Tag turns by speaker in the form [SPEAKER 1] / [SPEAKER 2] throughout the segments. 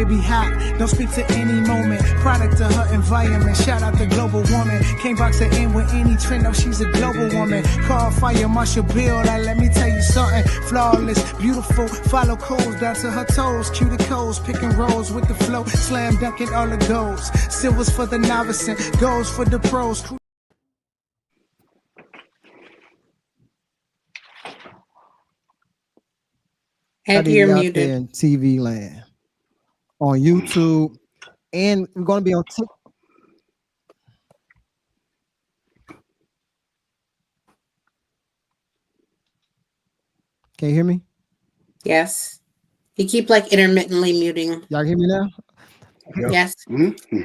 [SPEAKER 1] baby hot, don't speak to any moment. Product of her environment, shout out the global woman. Can't box her in with any trend, no, she's a global woman. Call Fire Marshal Bill, like, let me tell you something. Flawless, beautiful, follow codes down to her toes. Cuticles, picking rolls with the flow. Slam dunking all the goals. Silvers for the novice and golds for the pros.
[SPEAKER 2] And you're muted there in TV land, on YouTube, and we're going to be on TikTok. Can you hear me?
[SPEAKER 3] Yes. You keep like intermittently muting.
[SPEAKER 2] Y'all hear me now?
[SPEAKER 4] Yep.
[SPEAKER 3] Yes.
[SPEAKER 4] Mm-hmm.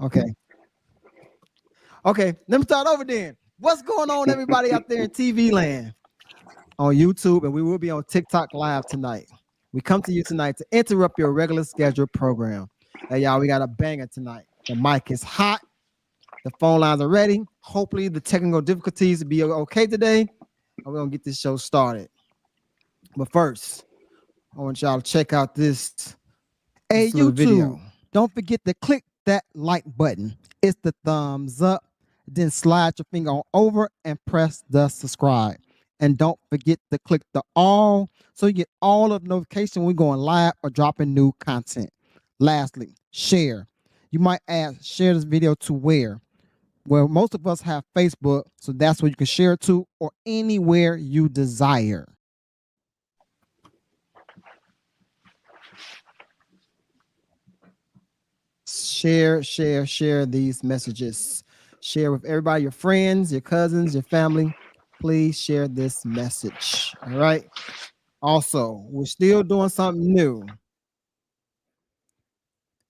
[SPEAKER 2] Okay. Okay, let me start over then. What's going on, everybody out there in TV land? On YouTube, and we will be on TikTok live tonight. We come to you tonight to interrupt your regular scheduled program. Hey, y'all, we got a banger tonight. The mic is hot. The phone lines are ready. Hopefully, the technical difficulties will be okay today. And we're going to get this show started. But first, I want y'all to check out this YouTube video. Don't forget to click that like button. It's the thumbs up. Then slide your finger on over and press the subscribe. And don't forget to click the all so you get all of the notifications when we're going live or dropping new content. Lastly, share. You might ask, share this video to where? Well, most of us have Facebook, so that's where you can share it to, or anywhere you desire. Share these messages. Share with everybody, your friends, your cousins, your family. Please share this message. All right. Also, we're still doing something new.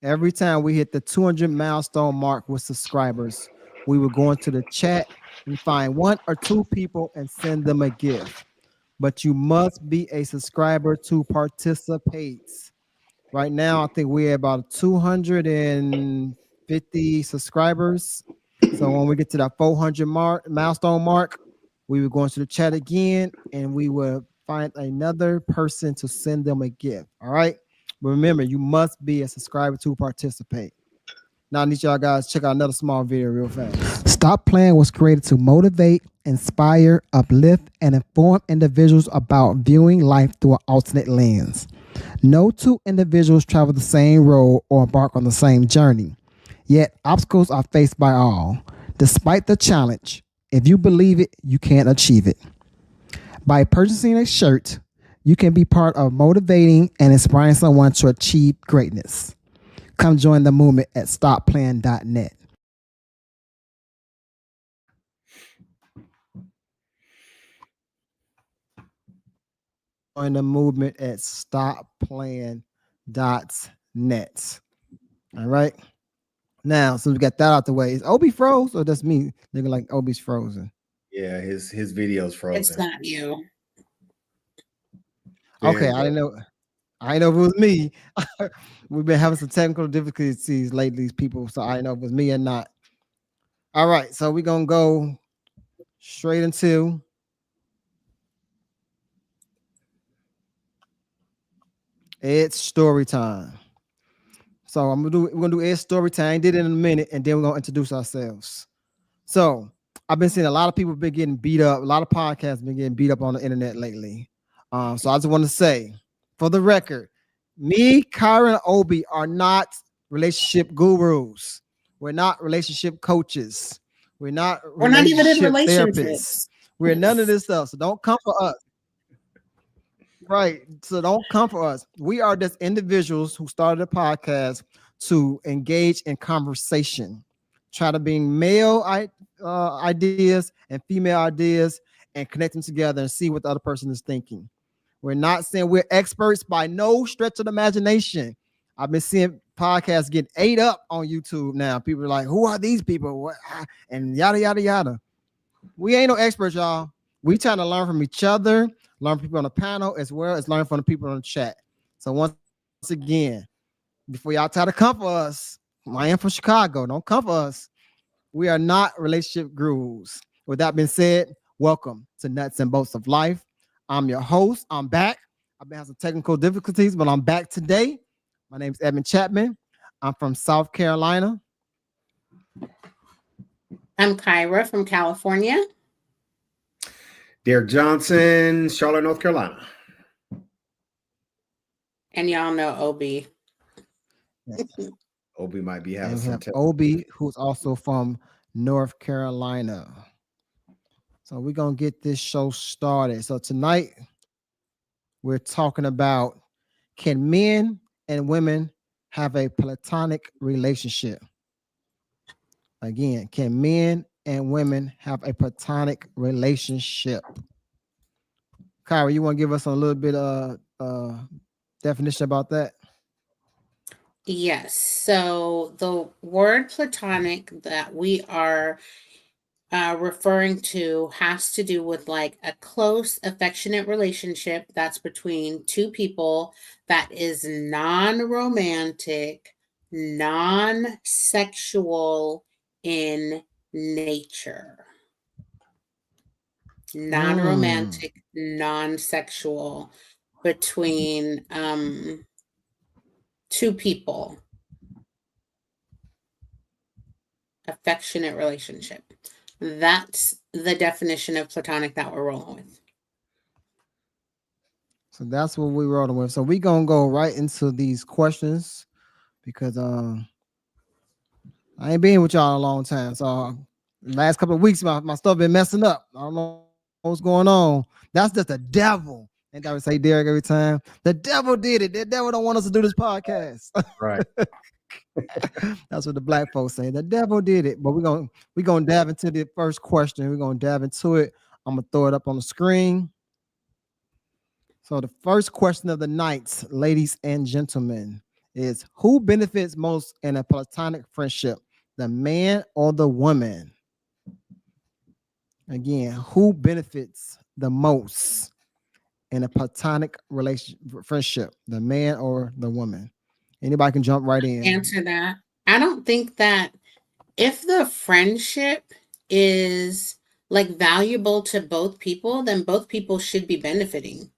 [SPEAKER 2] Every time we hit the 200 milestone mark with subscribers, we will go into the chat and find 1 or 2 people and send them a gift. But you must be a subscriber to participate. Right now, I think we're about 250 subscribers. So when we get to that 400 milestone mark, we will go into the chat again, and we will find another person to send them a gift. All right. But remember, you must be a subscriber to participate. Now, I need y'all guys to check out another small video real fast. Stop Playing was created to motivate, inspire, uplift, and inform individuals about viewing life through an alternate lens. No 2 individuals travel the same road or embark on the same journey. Yet, obstacles are faced by all. Despite the challenge, if you believe it, you can achieve it. By purchasing a shirt, you can be part of motivating and inspiring someone to achieve greatness. Come join the movement at stopplaying.net. Join the movement at stopplaying.net. All right. Now, since we got that out the way, is Obi froze or that's me looking like Obi's frozen?
[SPEAKER 4] Yeah, his video's frozen.
[SPEAKER 3] It's not you.
[SPEAKER 2] Okay, I didn't know if it was me. We've been having some technical difficulties lately, these people, so I didn't know if it was me or not. All right, so we're gonna go straight into Ed's story time. So we're gonna do Ed's story time. Did it in a minute, and then we're gonna introduce ourselves. So I've been seeing a lot of people been getting beat up. A lot of podcasts been getting beat up on the internet lately. So I just want to say, for the record, me, Kyra, and Obi are not relationship gurus. We're not relationship coaches. We're not
[SPEAKER 3] even in relationships.
[SPEAKER 2] Therapists. We're none of this stuff. So don't come for us. Right. So don't come for us. We are just individuals who started a podcast to engage in conversation, try to bring male ideas and female ideas and connect them together and see what the other person is thinking. We're not saying we're experts by no stretch of the imagination. I've been seeing podcasts get ate up on YouTube now. People are like, who are these people? What? And yada, yada, yada. We ain't no experts, y'all. We trying to learn from each other, learn from people on the panel, as well as learn from the people on the chat. So once again, before y'all try to come for us, I am from Chicago. Don't come for us. We are not relationship gurus. With that being said, welcome to Nuts and Bolts of Life. I'm your host. I'm back. I've been having some technical difficulties, but I'm back today. My name is Edmund Chapman. I'm from South Carolina.
[SPEAKER 3] I'm Kyra from California.
[SPEAKER 4] Derek Johnson, Charlotte, North Carolina.
[SPEAKER 3] And y'all know OB.
[SPEAKER 4] Obi might be having
[SPEAKER 2] And we
[SPEAKER 4] some.
[SPEAKER 2] have Obi, who's also from North Carolina. So we're going to get this show started. So tonight, we're talking about, can men and women have a platonic relationship? Again, can men and women have a platonic relationship? Kyra, you want to give us a little bit of definition about that?
[SPEAKER 3] Yes. So the word platonic that we are referring to has to do with like a close, affectionate relationship that's between two people that is non-romantic, non-sexual in nature. Non-romantic, non-sexual between two people. Affectionate relationship. That's the definition of platonic that we're rolling with.
[SPEAKER 2] So that's what we're rolling with. So we're going to go right into these questions because I ain't been with y'all a long time. So last couple of weeks, my stuff been messing up. I don't know what's going on. That's just the devil. And I would say Derek every time. The devil did it. The devil don't want us to do this podcast.
[SPEAKER 4] Right.
[SPEAKER 2] That's what the black folks say. The devil did it. But we're gonna dive into the first question. We're gonna dive into it. I'm gonna throw it up on the screen. So the first question of the night, ladies and gentlemen, is who benefits most in a platonic friendship, the man or the woman? Again, who benefits the most in a platonic friendship, the man or the woman? Anybody can jump right in.
[SPEAKER 3] Answer that. I don't think that if the friendship is like valuable to both people, then both people should be benefiting.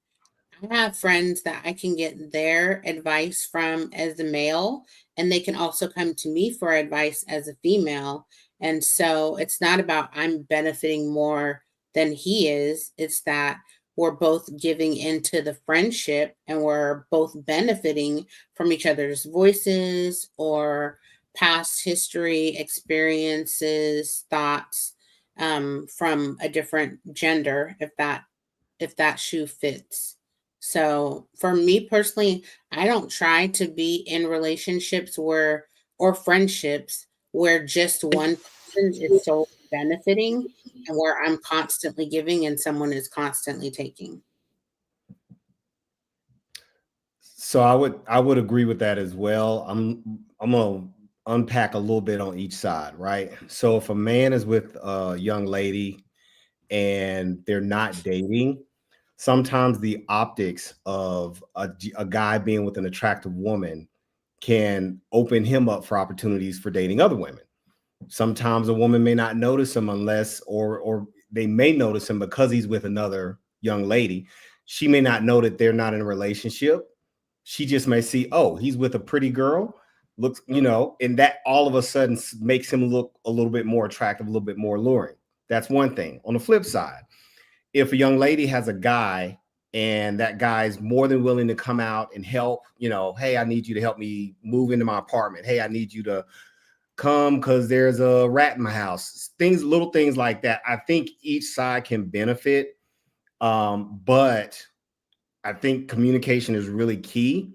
[SPEAKER 3] I have friends that I can get their advice from as a male, and they can also come to me for advice as a female. And so it's not about I'm benefiting more than he is. It's that we're both giving into the friendship and we're both benefiting from each other's voices or past history, experiences, thoughts from a different gender, if that shoe fits. So for me personally, I don't try to be in relationships or friendships where just one person is so benefiting and where I'm constantly giving and someone is constantly taking.
[SPEAKER 4] So I would agree with that as well. I'm gonna unpack a little bit on each side, right? So if a man is with a young lady and they're not dating, sometimes the optics of a guy being with an attractive woman can open him up for opportunities for dating other women. Sometimes a woman may not notice him unless, or they may notice him because he's with another young lady. She may not know that they're not in a relationship. She just may see, oh, he's with a pretty girl, looks, and that all of a sudden makes him look a little bit more attractive, a little bit more alluring. That's one thing. On the flip side, if a young lady has a guy and that guy's more than willing to come out and help, hey, I need you to help me move into my apartment. Hey, I need you to come because there's a rat in my house. Little things like that. I think each side can benefit. But I think communication is really key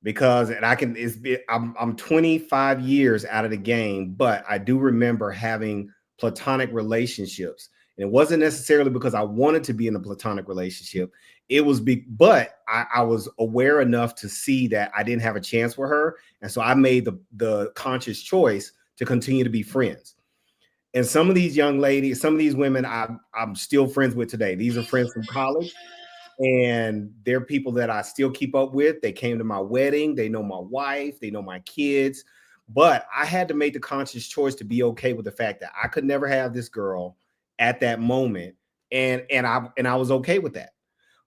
[SPEAKER 4] because, and I'm 25 years out of the game, but I do remember having platonic relationships. And it wasn't necessarily because I wanted to be in a platonic relationship. It was but I was aware enough to see that I didn't have a chance with her. And so I made the conscious choice to continue to be friends. And some of these young ladies, some of these women I'm still friends with today. These are friends from college. And they're people that I still keep up with. They came to my wedding. They know my wife. They know my kids. But I had to make the conscious choice to be okay with the fact that I could never have this girl at that moment. And I was okay with that.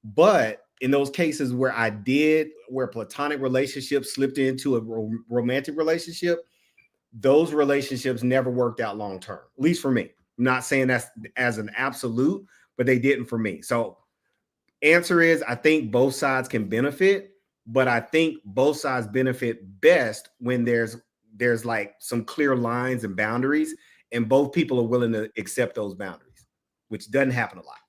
[SPEAKER 4] But in those cases where where platonic relationships slipped into a romantic relationship, those relationships never worked out long term, at least for me. I'm not saying that's as an absolute, but they didn't for me. So answer is, I think both sides can benefit, but I think both sides benefit best when there's like some clear lines and boundaries, and both people are willing to accept those boundaries, which doesn't happen a lot.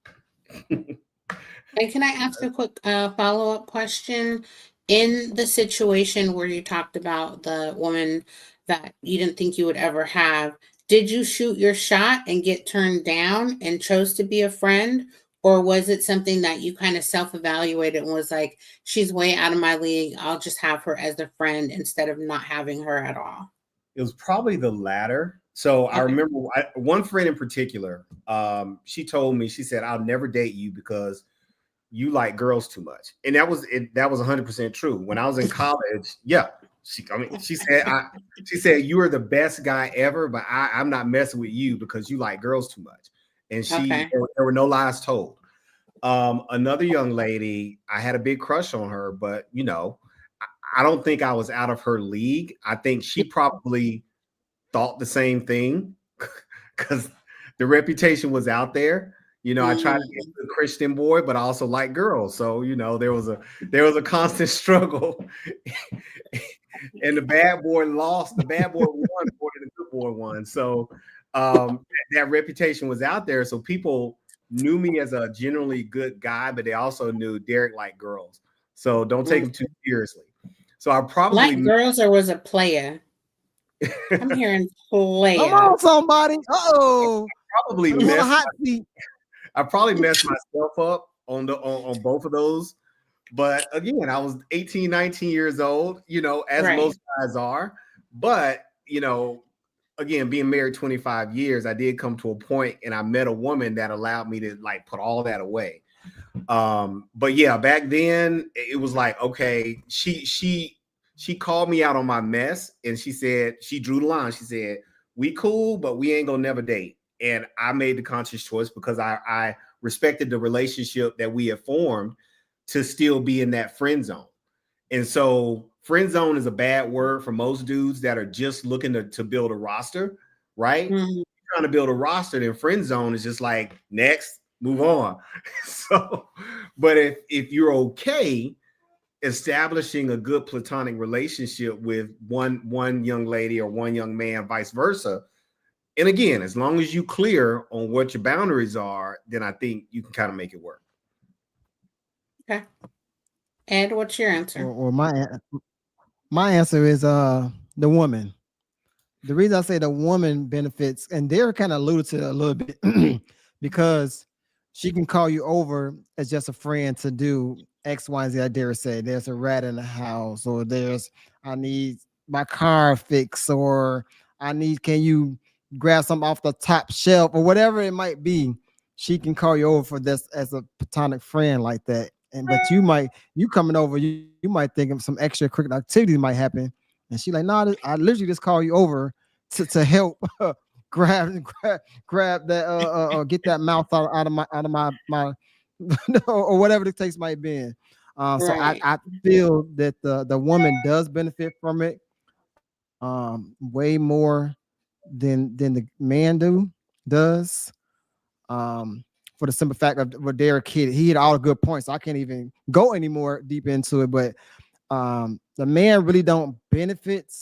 [SPEAKER 3] And can I ask a quick follow-up question? In the situation where you talked about the woman that you didn't think you would ever have, did you shoot your shot and get turned down and chose to be a friend? Or was it something that you kind of self-evaluated and was like, she's way out of my league, I'll just have her as a friend instead of not having her at all?
[SPEAKER 4] It was probably the latter. So I remember one friend in particular, she told me, she said, I'll never date you because you like girls too much. And that was 100% true. When I was in college, she said, you are the best guy ever, but I'm not messing with you because you like girls too much. And there were no lies told. Another young lady, I had a big crush on her, but I don't think I was out of her league. I think she probably thought the same thing because the reputation was out there. I tried to be a Christian boy, but I also like girls. So, there was a constant struggle. And the bad boy lost. The bad boy won more than the good boy won. So that reputation was out there. So people knew me as a generally good guy, but they also knew Derek liked girls. So don't take him too seriously. So I probably
[SPEAKER 3] like girls, or was a player. I'm hearing player.
[SPEAKER 2] Come on, somebody. Uh-oh.
[SPEAKER 4] I probably messed myself up on both of those. But again, I was 18, 19 years old, as most guys are. But, again, being married 25 years, I did come to a point and I met a woman that allowed me to like put all that away. But yeah, back then it was like, okay, she called me out on my mess and she said, she drew the line. She said, we cool, but we ain't gonna never date. And I made the conscious choice because I respected the relationship that we had formed to still be in that friend zone. And so friend zone is a bad word for most dudes that are just looking to build a roster, right? Mm-hmm. Trying to build a roster, then friend zone is just like, next, move on. So, but if you're okay establishing a good platonic relationship with one young lady or one young man, vice versa, and again, as long as you clear on what your boundaries are, then I think you can kind of make it work.
[SPEAKER 3] Okay. Ed, what's your answer?
[SPEAKER 2] Or my answer is the woman. The reason I say the woman benefits, and they're kind of alluded to it a little bit, because she can call you over as just a friend to do X, Y, and Z. I dare say there's a rat in the house, or I need my car fixed, or can you grab something off the top shelf, or whatever it might be. She can call you over for this as a platonic friend like that. But you coming over, you might think of some extracurricular activity might happen. And she like, no, I literally just call you over to help grab that get that mouth out of my or whatever the case might be. So I feel that the woman does benefit from it way more than the man does. For the simple fact of what Derek hit, he hit all the good points. So I can't even go any more deep into it, but the man really don't benefit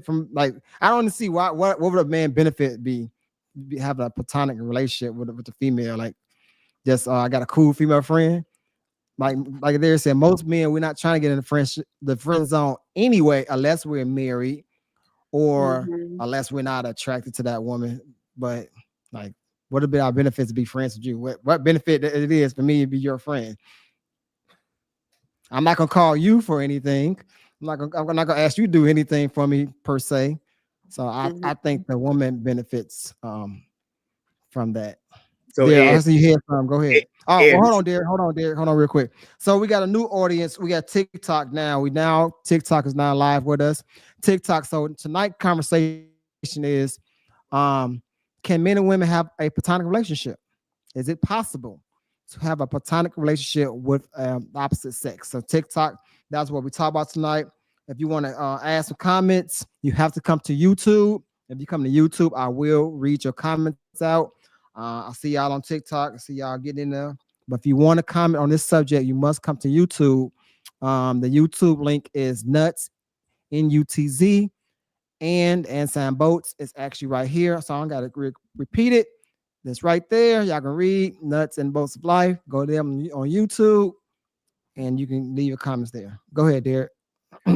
[SPEAKER 2] from, like, I don't see what would a man benefit be having a platonic relationship with the female, like just I got a cool female friend. Like Derek said, most men, we're not trying to get in the friend zone anyway, unless we're married or unless we're not attracted to that woman. But like, what would be our benefits to be friends with you? What benefit it is for me to be your friend? I'm not gonna call you for anything. I'm not gonna ask you to do anything for me per se. So I think the woman benefits from that. So yeah, I see you hear from. Go ahead. Hold on, Derek. Hold on, real quick. So we got a new audience. We got TikTok now. TikTok is now live with us. TikTok. So tonight conversation is, can men and women have a platonic relationship? Is it possible? to have a platonic relationship with the opposite sex. So TikTok, that's what we talk about tonight. If you want to add some comments, you have to come to YouTube. If you come to YouTube, I will read your comments out. I'll see y'all on TikTok. I see y'all getting in there. But if you want to comment on this subject, you must come to YouTube. The YouTube link is Nutz, Nutz, and Sam Boltz. It's actually right here. So I got to repeat it. That's right there. Y'all can read Nutz and Boltz of Life. Go there on YouTube, and you can leave your comments there. Go ahead, Derek.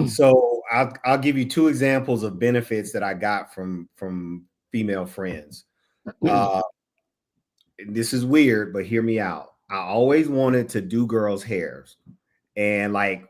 [SPEAKER 4] So I'll give you two examples of benefits that I got from female friends. This is weird, but hear me out. I always wanted to do girls' hairs and like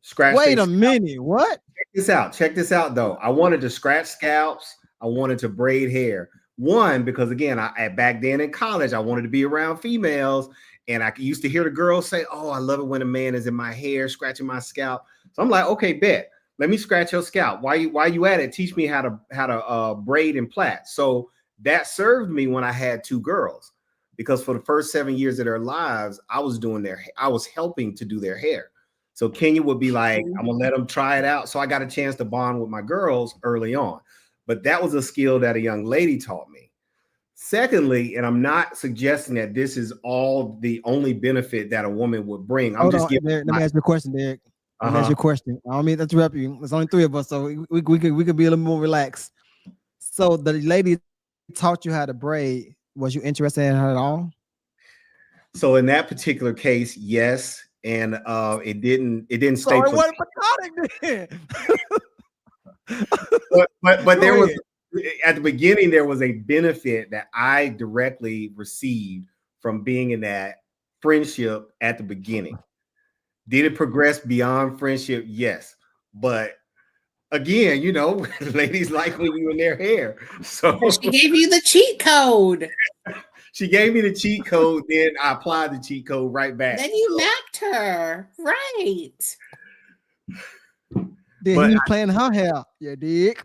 [SPEAKER 4] scratch.
[SPEAKER 2] Wait a minute, what?
[SPEAKER 4] Check this out though. I wanted to scratch scalps. I wanted to braid hair. One, because again, back then in college, I wanted to be around females, and I used to hear the girls say, "Oh, I love it when a man is in my hair, scratching my scalp." So I'm like, "Okay, bet. Let me scratch your scalp. Why you at it? Teach me how to braid and plait." So that served me when I had two girls, because for the first 7 years of their lives, I was helping to do their hair. So Kenya would be like, "I'm gonna let them try it out." So I got a chance to bond with my girls early on. But that was a skill that a young lady taught me. Secondly, and I'm not suggesting that this is all the only benefit that a woman would bring.
[SPEAKER 2] Let me ask you a question, Derek. Let me ask you a question. I don't mean to interrupt you. There's only three of us, so we could be a little more relaxed. So the lady taught you how to braid. Was you interested in her at all?
[SPEAKER 4] So in that particular case, yes, and it didn't stay.
[SPEAKER 2] So it wasn't platonic then.
[SPEAKER 4] but there was, at the beginning, there was a benefit that I directly received from being in that friendship at the beginning. Did it progress beyond friendship? Yes. But again, ladies like when you in their hair. So
[SPEAKER 3] she gave you the cheat code.
[SPEAKER 4] She gave me the cheat code, then I applied the cheat code right back.
[SPEAKER 3] Then you mapped her. Right.
[SPEAKER 2] Then he playing her hair. You dig?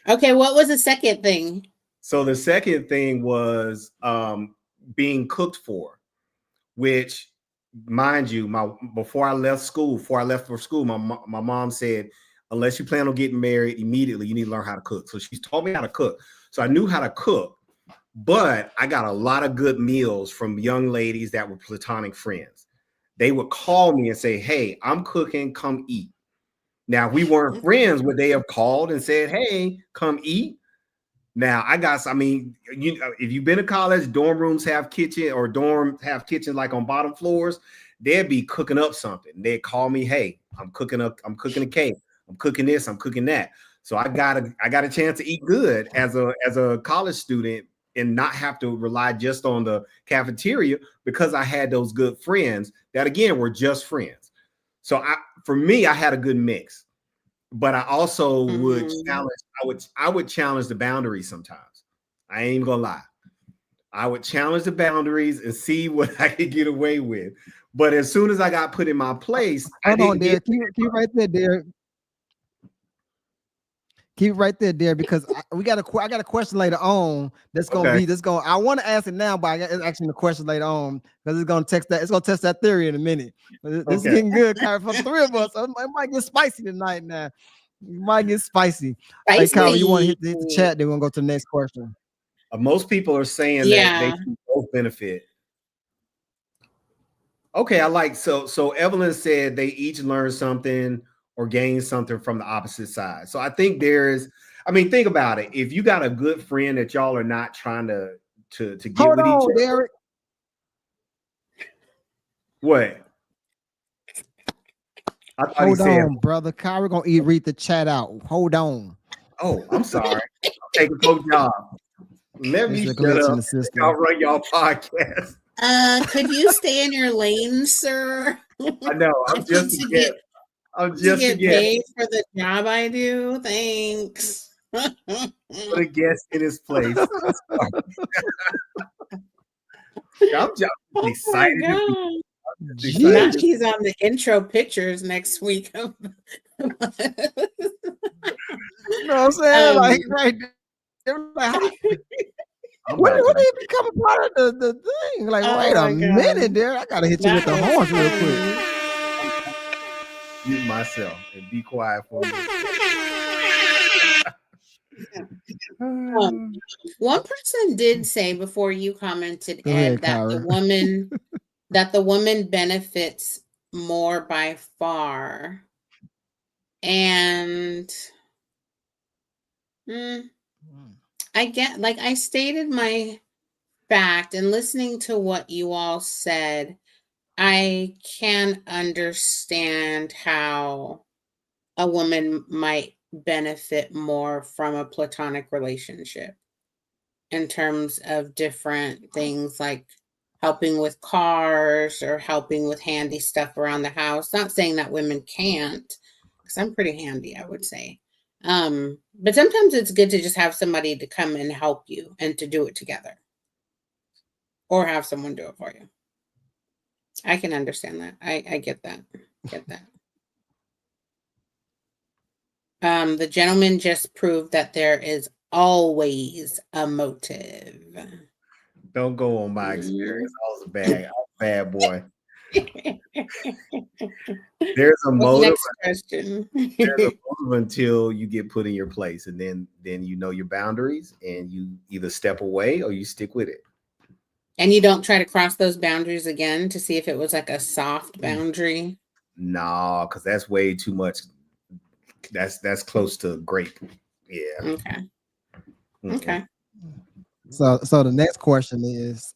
[SPEAKER 3] Okay, what was the second thing?
[SPEAKER 4] So the second thing was being cooked for, which, mind you, before I left for school, my mom said, unless you plan on getting married immediately, you need to learn how to cook. So she taught me how to cook. So I knew how to cook, but I got a lot of good meals from young ladies that were platonic friends. They would call me and say, "Hey, I'm cooking, come eat." Now, we weren't friends, would they have called and said, "Hey, come eat"? Now, if you've been to college, dorm rooms have kitchen, or dorms have kitchen like on bottom floors. They'd be cooking up something. They'd call me, "Hey, I'm cooking a cake. I'm cooking this, I'm cooking that." So I got a chance to eat good as a college student and not have to rely just on the cafeteria, because I had those good friends that, again, were just friends. So for me, I had a good mix, but I also would challenge the boundaries sometimes. I ain't even gonna lie. I would challenge the boundaries and see what I could get away with. But as soon as I got put in my place,
[SPEAKER 2] hold on, Derek. Keep right there, Derek. Keep right there, Derek, because I got a question later on that's gonna be I want to ask it now, but I got asking the question later on because it's gonna test that theory in a minute. But this is getting good, Kyrie, for the three of us. So it might get spicy tonight now. It might get spicy. Hey, Kyrie, you want to hit the chat? Then we're gonna go to the next question.
[SPEAKER 4] Most people are saying that they can both benefit. Okay, I like so Evelyn said they each learn something or gain something from the opposite side. So I think think about it. If you got a good friend that y'all are not trying to get with each other.
[SPEAKER 2] Derek.
[SPEAKER 4] What?
[SPEAKER 2] Hold on, brother. Kyrie gonna read the chat out. Hold on.
[SPEAKER 4] Oh, I'm sorry. I'm taking both job. Let me shut up. Y'all run y'all podcast.
[SPEAKER 3] Could you stay in your lane, sir?
[SPEAKER 4] I know. I'm just
[SPEAKER 3] get paid for the job I do. Thanks.
[SPEAKER 4] Put a guest in his place. I'm just excited.
[SPEAKER 3] Now she's on the intro pictures next week.
[SPEAKER 2] You know what I'm saying? Like right there. When
[SPEAKER 4] about to.
[SPEAKER 2] did it become a part of the thing? Like,
[SPEAKER 3] Oh
[SPEAKER 2] wait a
[SPEAKER 3] my God.
[SPEAKER 2] minute there. I gotta hit you with
[SPEAKER 3] That
[SPEAKER 2] the
[SPEAKER 3] was
[SPEAKER 2] horns real
[SPEAKER 3] funny.
[SPEAKER 2] quick.
[SPEAKER 4] Mute myself and be quiet for me.
[SPEAKER 3] One person did say before you commented,
[SPEAKER 2] Go
[SPEAKER 3] Ed,
[SPEAKER 2] ahead, Kyra.
[SPEAKER 3] that the woman benefits more by far. And I get, like, I stated my fact, and listening to what you all said, I can understand how a woman might benefit more from a platonic relationship in terms of different things like helping with cars or helping with handy stuff around the house. Not saying that women can't, because I'm pretty handy, I would say. But sometimes it's good to just have somebody to come and help you and to do it together, or have someone do it for you. I can understand that. I get that. Get that. The gentleman just proved that there is always a motive.
[SPEAKER 4] Don't go on my experience. I was a bad boy. There's a motive.
[SPEAKER 3] Next question.
[SPEAKER 4] There's a motive until you get put in your place, and then you know your boundaries, and you either step away or you stick with it.
[SPEAKER 3] And you don't try to cross those boundaries again to see if it was like a soft boundary.
[SPEAKER 4] No, because that's way too much. That's close to grape. Yeah.
[SPEAKER 3] Okay.
[SPEAKER 4] Mm-mm.
[SPEAKER 3] Okay.
[SPEAKER 2] So the next question is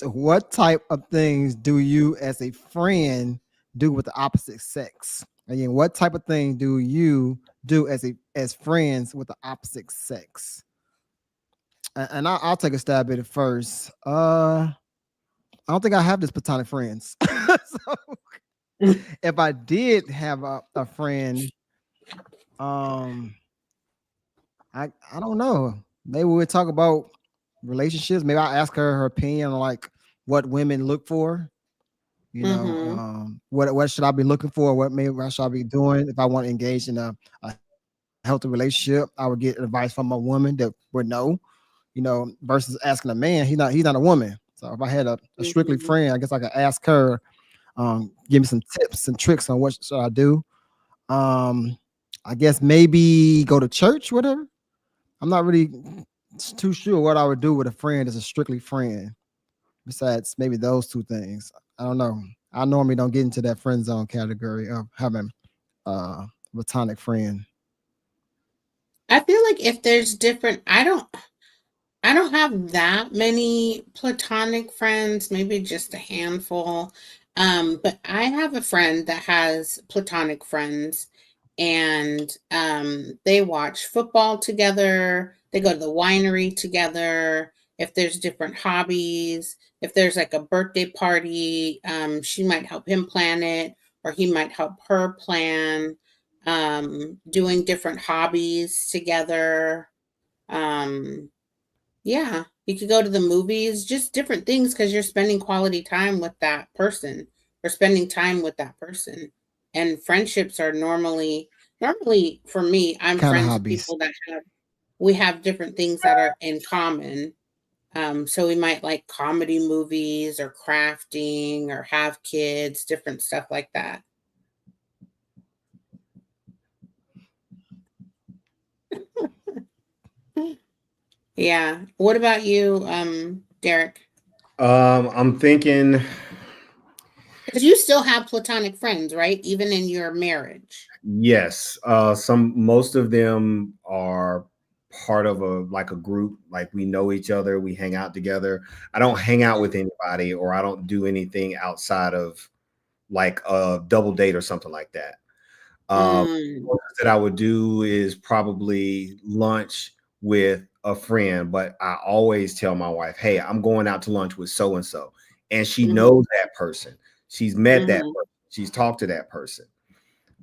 [SPEAKER 2] what type of things do you as a friend do with the opposite sex? Again, what type of thing do you do as friends with the opposite sex? And I'll take a stab at it first. I don't think I have this platonic friends. So if I did have a friend, I don't know. Maybe we would talk about relationships. Maybe I'll ask her opinion on like what women look for. You know, what should I be looking for? What should I be doing if I want to engage in a healthy relationship? I would get advice from a woman that would know, you know, versus asking a man. He's not a woman. So if I had a strictly friend, I guess I could ask her, give me some tips and tricks on what should I do. I guess maybe go to church with her. I'm not really too sure what I would do with a friend as a strictly friend. Besides maybe those two things. I don't know. I normally don't get into that friend zone category of having a platonic friend.
[SPEAKER 3] I feel like if there's different, I don't have that many platonic friends, maybe just a handful. But I have a friend that has platonic friends, and they watch football together. They go to the winery together. If there's different hobbies, if there's like a birthday party, she might help him plan it, or he might help her plan. Doing different hobbies together. Yeah, you could go to the movies, just different things because you're spending quality time with that person, or spending time with that person. And friendships are normally for me, I'm
[SPEAKER 2] Kind of
[SPEAKER 3] friends with
[SPEAKER 2] hobbies.
[SPEAKER 3] people that we have different things that are in common. So we might like comedy movies or crafting or have kids, different stuff like that. Yeah. What about you, Derek?
[SPEAKER 4] I'm thinking.
[SPEAKER 3] Because you still have platonic friends, right? Even in your marriage.
[SPEAKER 4] Yes. Most of them are part of a group. Like we know each other. We hang out together. I don't hang out with anybody, or I don't do anything outside of like a double date or something like that. That I would do is probably lunch with a friend, but I always tell my wife, hey, I'm going out to lunch with so and so. And she knows that person. She's met that person. She's talked to that person.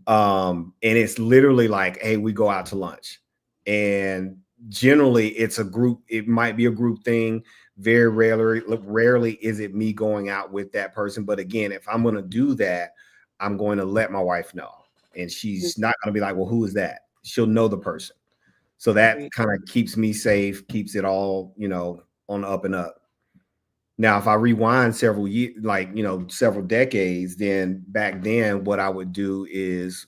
[SPEAKER 4] And it's literally like, hey, we go out to lunch. And generally it's a group, it might be a group thing. Very rarely is it me going out with that person. But again, if I'm going to do that, I'm going to let my wife know. And she's not going to be like, well, who is that? She'll know the person. So that kind of keeps me safe, keeps it all, you know, on the up and up. Now, if I rewind several years, like, you know, several decades, then back then what I would do is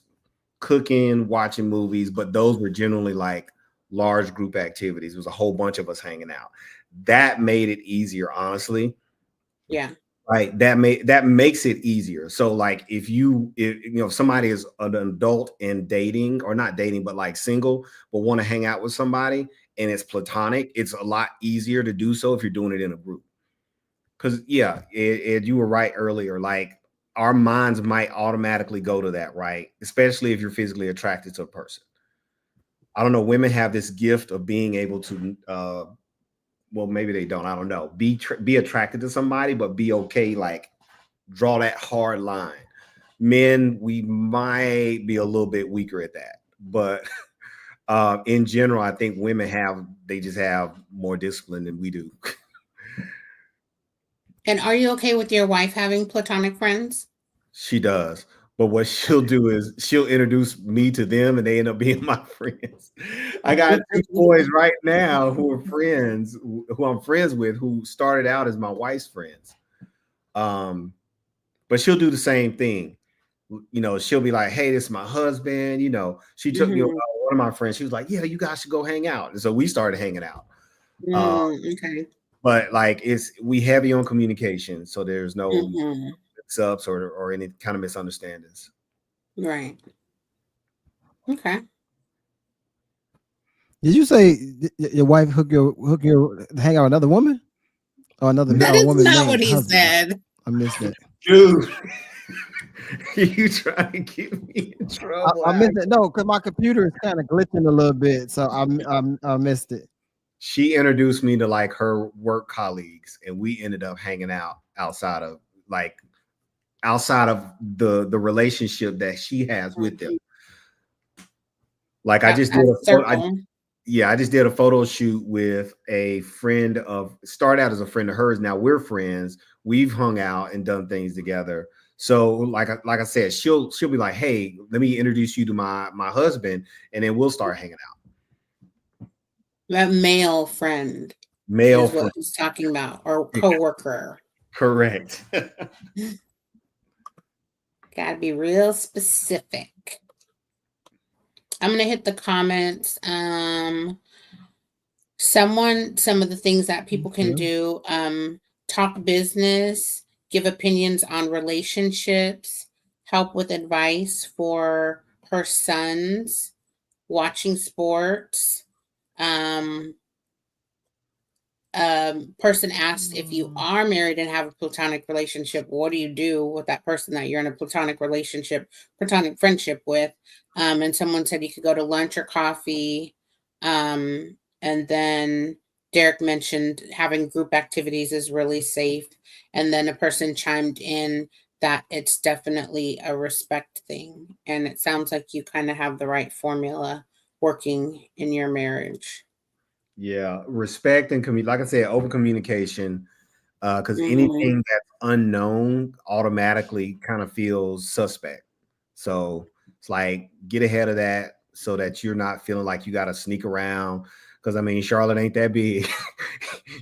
[SPEAKER 4] cooking, watching movies, but those were generally like large group activities. It was a whole bunch of us hanging out. That made it easier, honestly.
[SPEAKER 3] Yeah.
[SPEAKER 4] Right. That makes it easier. So like if somebody is an adult and dating, or not dating, but like single, but want to hang out with somebody and it's platonic, it's a lot easier to do so if you're doing it in a group. Because you were right earlier. Like our minds might automatically go to that, right? Especially if you're physically attracted to a person. I don't know. Women have this gift of being able to, well, maybe they don't. I don't know. Be attracted to somebody, but be okay. Like draw that hard line. Men, we might be a little bit weaker at that, but in general, I think women just have more discipline than we do.
[SPEAKER 3] And are you okay with your wife having platonic friends?
[SPEAKER 4] She does. But what she'll do is she'll introduce me to them and they end up being my friends. I got two boys right now who are friends, who I'm friends with, who started out as my wife's friends. But she'll do the same thing. You know, she'll be like, hey, this is my husband. You know, she took me, one of my friends. She was like, yeah, you guys should go hang out. And so we started hanging out.
[SPEAKER 3] Okay.
[SPEAKER 4] But like we heavy on communication. So there's no mix-ups or any kind of misunderstandings.
[SPEAKER 3] Right. Okay.
[SPEAKER 2] Did you say your wife hook your hang out with another woman? Or another
[SPEAKER 3] That is
[SPEAKER 2] woman
[SPEAKER 3] not what he
[SPEAKER 2] husband?
[SPEAKER 3] said.
[SPEAKER 2] I missed that.
[SPEAKER 4] Dude. You trying to get me in trouble?
[SPEAKER 2] I missed it. No, because my computer is kind of glitching a little bit. So I missed it.
[SPEAKER 4] She introduced me to like her work colleagues, and we ended up hanging out outside of the relationship that she has with them. Like I just did a photo shoot with a friend started out as a friend of hers. Now we're friends. We've hung out and done things together. So like I said, she'll be like, hey, let me introduce you to my husband, and then we'll start hanging out.
[SPEAKER 3] That male friend.
[SPEAKER 4] Male
[SPEAKER 3] is what
[SPEAKER 4] friend.
[SPEAKER 3] he's talking about, or coworker.
[SPEAKER 4] Correct.
[SPEAKER 3] Gotta be real specific. I'm gonna hit the comments. Some of the things that people can do: talk business, give opinions on relationships, help with advice for her sons, watching sports. Person asked, if you are married and have a platonic relationship, what do you do with that person that you're in a platonic friendship with? And someone said you could go to lunch or coffee. And then Derek mentioned having group activities is really safe. And then a person chimed in that it's definitely a respect thing. And it sounds like you kind of have the right formula working in your marriage.
[SPEAKER 4] Yeah, respect and like I said, open communication. Because anything that's unknown automatically kind of feels suspect. So it's like get ahead of that so that you're not feeling like you got to sneak around. Because I mean, Charlotte ain't that big.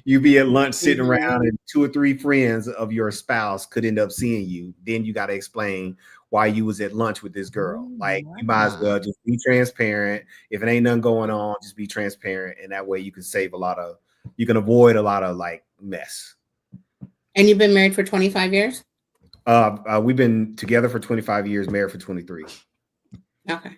[SPEAKER 4] You be at lunch sitting around, and 2 or 3 friends of your spouse could end up seeing you. Then you got to explain why you was at lunch with this girl. Like you might as well just be transparent. If it ain't nothing going on, just be transparent, and that way you can avoid a lot of like mess.
[SPEAKER 3] And you've been married for 25 years?
[SPEAKER 4] We've been together for 25 years, married for 23.
[SPEAKER 3] Okay.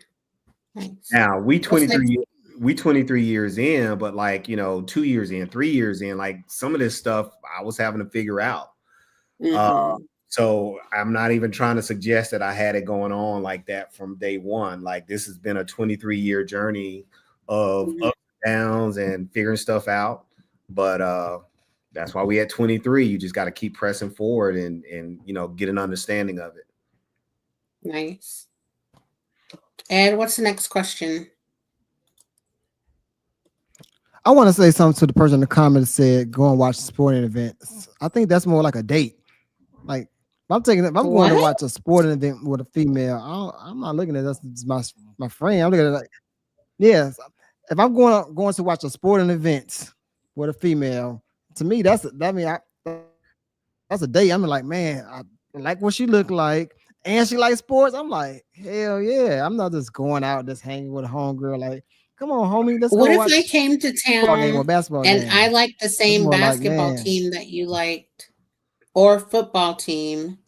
[SPEAKER 3] Nice.
[SPEAKER 4] Now we 23 years in, but like, 2 years in, 3 years in, like some of this stuff I was having to figure out. So I'm not even trying to suggest that I had it going on like that from day one. Like this has been a 23-year journey of ups and downs and figuring stuff out. But that's why we at 23. You just got to keep pressing forward and get an understanding of it.
[SPEAKER 3] Nice. Ed, what's the next question?
[SPEAKER 2] I want to say something to the person in the comments said, go and watch sporting events. I think that's more like a date. Like if I'm going to watch a sporting event with a female, I'm not looking at us as my friend. I'm looking at it like, yes. if I'm going to watch a sporting event with a female, to me that's a date. I'm like, man, I like what she look like, and she likes sports. I'm like, hell yeah. I'm not just going out just hanging with a homegirl. Like, come on, homie, let's
[SPEAKER 3] What
[SPEAKER 2] go
[SPEAKER 3] if I
[SPEAKER 2] watch
[SPEAKER 3] came to
[SPEAKER 2] a football game or
[SPEAKER 3] town
[SPEAKER 2] basketball
[SPEAKER 3] and I
[SPEAKER 2] game.
[SPEAKER 3] liked the
[SPEAKER 2] It's
[SPEAKER 3] same
[SPEAKER 2] more like,
[SPEAKER 3] basketball
[SPEAKER 2] man,
[SPEAKER 3] team that you liked or football team,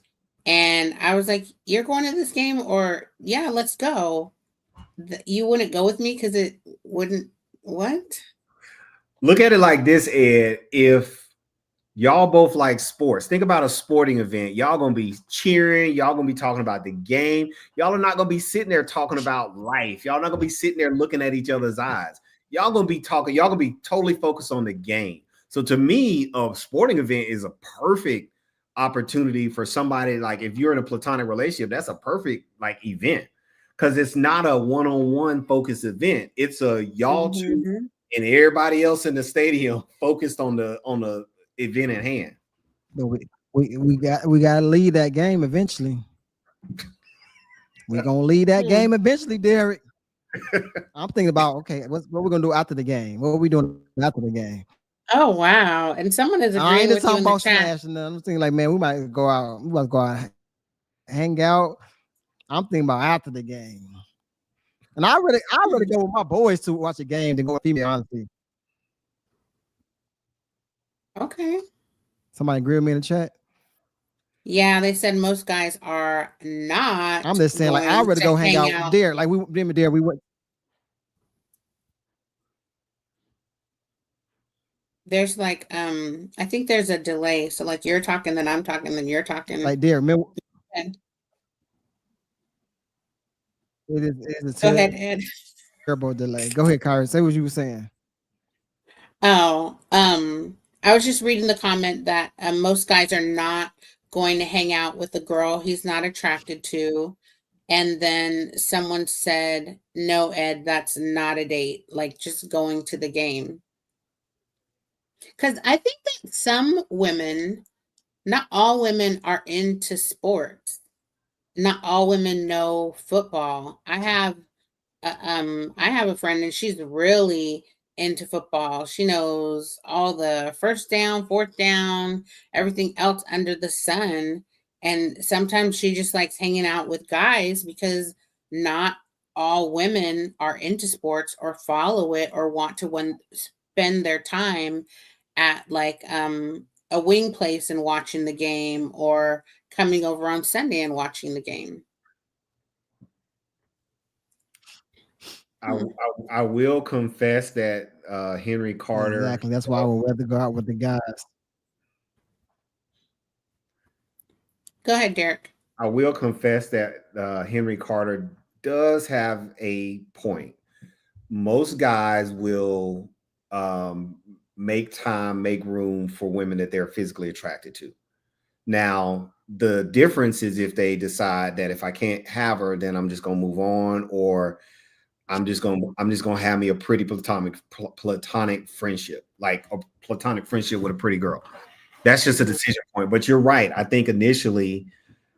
[SPEAKER 3] and I was like, "You're going to this game?" Or, "Yeah, let's go." You wouldn't go with me because it wouldn't. What?
[SPEAKER 4] Look at it like this, Ed. If y'all both like sports, think about a sporting event. Y'all gonna be cheering. Y'all gonna be talking about the game. Y'all are not gonna be sitting there talking about life. Y'all not gonna be sitting there looking at each other's eyes. Y'all gonna be talking. Y'all gonna be totally focused on the game. So to me, a sporting event is a perfect opportunity for somebody. Like if you're in a platonic relationship, that's a perfect like event because it's not a one-on-one focused event. It's a y'all two
[SPEAKER 3] Mm-hmm.
[SPEAKER 4] and everybody else in the stadium focused on the event at hand.
[SPEAKER 2] but we got to lead that game eventually. We're gonna lead that game eventually, Derek. I'm thinking about okay, what we're gonna do after the game. What are we doing after the game?
[SPEAKER 3] Oh wow! And someone is
[SPEAKER 2] I ain't
[SPEAKER 3] agreeing
[SPEAKER 2] just
[SPEAKER 3] with you
[SPEAKER 2] talking
[SPEAKER 3] in the
[SPEAKER 2] about
[SPEAKER 3] chat.
[SPEAKER 2] smashing. I'm thinking like, man, we might go out. We might go out, hang out. I'm thinking about after the game. And I really go with my boys to watch a game than go with female, honestly.
[SPEAKER 3] Okay.
[SPEAKER 2] Somebody agree with me in the chat.
[SPEAKER 3] Yeah, they said most guys are not
[SPEAKER 2] I'm just saying, like, I'd
[SPEAKER 3] going
[SPEAKER 2] rather
[SPEAKER 3] to
[SPEAKER 2] go hang
[SPEAKER 3] hang
[SPEAKER 2] out
[SPEAKER 3] out.
[SPEAKER 2] there. Like we went.
[SPEAKER 3] There's like I think there's a delay. So like you're talking, then I'm talking, then you're talking.
[SPEAKER 2] Like there, remember,
[SPEAKER 3] And
[SPEAKER 2] it is
[SPEAKER 3] go
[SPEAKER 2] a
[SPEAKER 3] ahead, Ed.
[SPEAKER 2] terrible delay. Go ahead, Kyrie. Say what you were saying.
[SPEAKER 3] Oh, I was just reading the comment that most guys are not going to hang out with a girl he's not attracted to. And then someone said, "No, Ed, that's not a date. Like just going to the game." Because I think that some women, not all women are into sports. Not all women know football. I have a friend and she's really into football. She knows all the first down, fourth down, everything else under the sun. And sometimes she just likes hanging out with guys because not all women are into sports or follow it or want to spend their time at like a wing place and watching the game or coming over on Sunday and watching the game.
[SPEAKER 4] I will confess that Henry Carter.
[SPEAKER 2] Exactly. That's why I would rather go out with the guys.
[SPEAKER 3] Go ahead, Derek.
[SPEAKER 4] I will confess that Henry Carter does have a point. Most guys will make time, make room for women that they're physically attracted to. Now, the difference is if they decide that if I can't have her, then I'm just gonna move on, or I'm just gonna have me a pretty platonic friendship, like a platonic friendship with a pretty girl. That's just a decision point. But you're right. I think initially,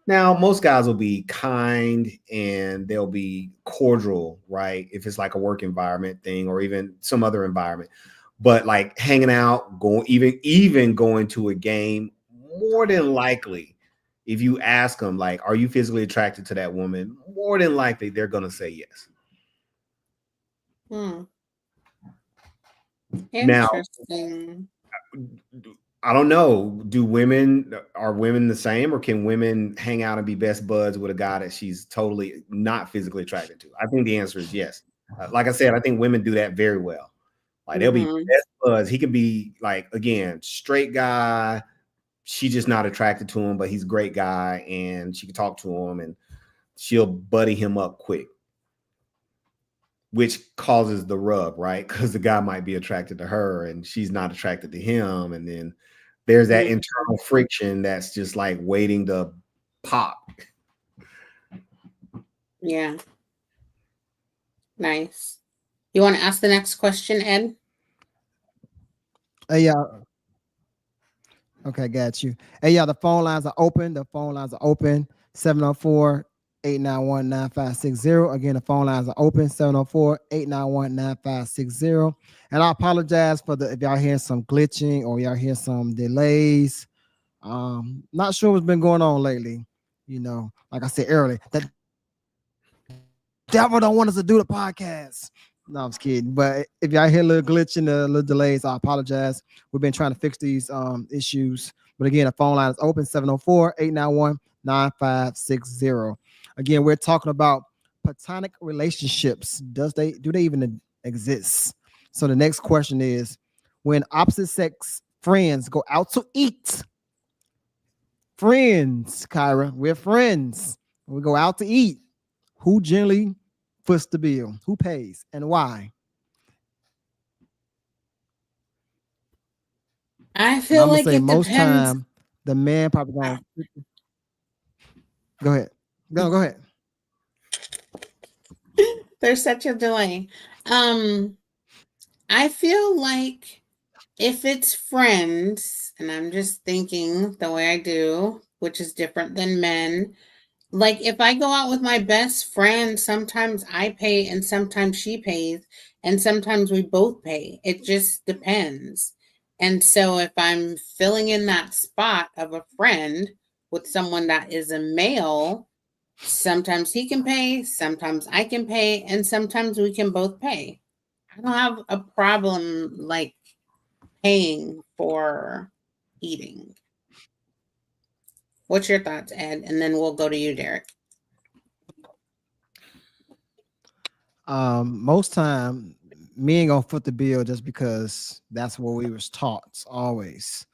[SPEAKER 4] now most guys will be kind and they'll be cordial, right? If it's like a work environment thing or even some other environment. But like hanging out, even going to a game, more than likely, if you ask them, like, are you physically attracted to that woman? More than likely, they're gonna say yes.
[SPEAKER 3] Interesting.
[SPEAKER 4] Now, I don't know. Are women the same, or can women hang out and be best buds with a guy that she's totally not physically attracted to? I think the answer is yes. Like I said, I think women do that very well. Like they'll be best buds. He could be like, again, straight guy. She's just not attracted to him, but he's a great guy, and she can talk to him, and she'll buddy him up quick, which causes the rub, right? Because the guy might be attracted to her, and she's not attracted to him, and then there's that internal friction that's just like waiting to pop.
[SPEAKER 3] Yeah. Nice. You want to ask the next question, Ed?
[SPEAKER 2] Hey, yeah. Okay, got you. Hey, yeah, the phone lines are open. 704 704-891-9560. Again, the phone lines are open, 704-891-9560. And I apologize for if y'all hear some glitching or y'all hear some delays. Not sure what's been going on lately. You know, like I said earlier, the devil don't want us to do the podcast. No, I'm just kidding. But if y'all hear a little glitching, a little delays, I apologize. We've been trying to fix these issues. But again, the phone line is open, 704-891-9560. Again, we're talking about platonic relationships. Do they even exist? So the next question is, when opposite sex friends go out to eat, friends, Kyra, we're friends. We go out to eat. Who generally foots the bill? Who pays and why?
[SPEAKER 3] I feel
[SPEAKER 2] I'm gonna
[SPEAKER 3] like
[SPEAKER 2] say
[SPEAKER 3] it
[SPEAKER 2] most
[SPEAKER 3] depends.
[SPEAKER 2] time the man probably gonna go ahead. Go ahead.
[SPEAKER 3] There's such a delay. I feel like if it's friends, and I'm just thinking the way I do, which is different than men, like if I go out with my best friend, sometimes I pay and sometimes she pays, and sometimes we both pay. It just depends. And so if I'm filling in that spot of a friend with someone that is a male, sometimes he can pay, sometimes I can pay, and sometimes we can both pay. I don't have a problem like paying for eating. What's your thoughts, Ed? And then we'll go to you, Derek.
[SPEAKER 2] Most time me ain't gonna foot the bill just because that's what we was taught always.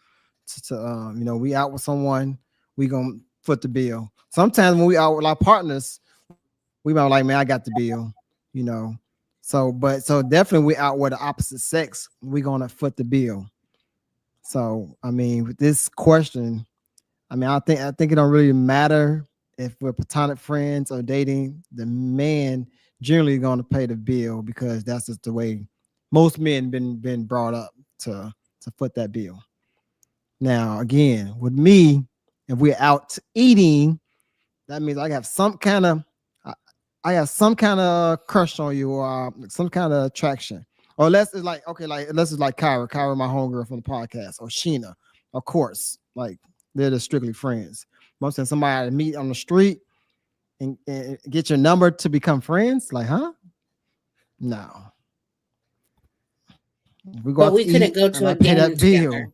[SPEAKER 2] You know, we out with someone, we gonna foot the bill. Sometimes when we out with our partners, we might be like, man, I got the bill, you know. So definitely we out with the opposite sex, we gonna foot the bill. So I mean, with this question, I mean, I think it don't really matter if we're platonic friends or dating. The man generally going to pay the bill because that's just the way most men been brought up to foot that bill. Now, again, with me, if we're out eating, that means I have some kind of I have some kind of crush on you or some kind of attraction. Or unless it's like, okay, like unless it's like Kyra, my homegirl from the podcast, or Sheena, of course, like they're just strictly friends. Most of somebody to meet on the street and get your number to become friends, like, huh? No. We go
[SPEAKER 3] But
[SPEAKER 2] out to
[SPEAKER 3] we couldn't
[SPEAKER 2] eat
[SPEAKER 3] go
[SPEAKER 2] and
[SPEAKER 3] to
[SPEAKER 2] I
[SPEAKER 3] a
[SPEAKER 2] pay
[SPEAKER 3] game
[SPEAKER 2] that bill.
[SPEAKER 3] together.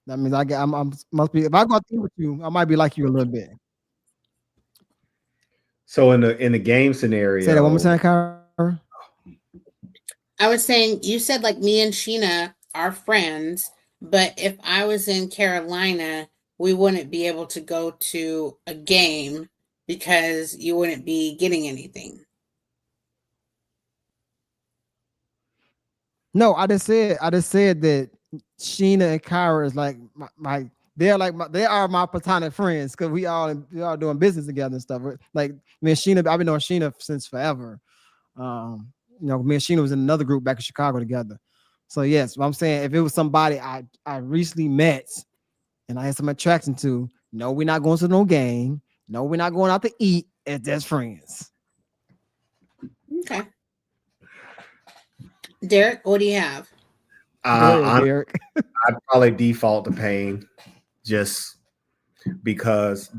[SPEAKER 2] That means I'm must be if I go out to eat with you, I might be like you a little bit.
[SPEAKER 4] So in the game scenario,
[SPEAKER 2] Say that one more time, Kyra.
[SPEAKER 3] I was saying, you said like me and Sheena are friends, but if I was in Carolina, we wouldn't be able to go to a game because you wouldn't be getting anything.
[SPEAKER 2] No, I just said that Sheena and Kyra is like they are my platonic friends because we all doing business together and stuff. Like me and Sheena, I've been knowing Sheena since forever. You know, me and Sheena was in another group back in Chicago together. So yes, what I'm saying, if it was somebody I recently met and I had some attraction to, no, we're not going to no game. No, we're not going out to eat. It's just friends.
[SPEAKER 3] Okay. Derek, what do you have?
[SPEAKER 2] Go ahead, Derek.
[SPEAKER 4] I'd probably default to paying just because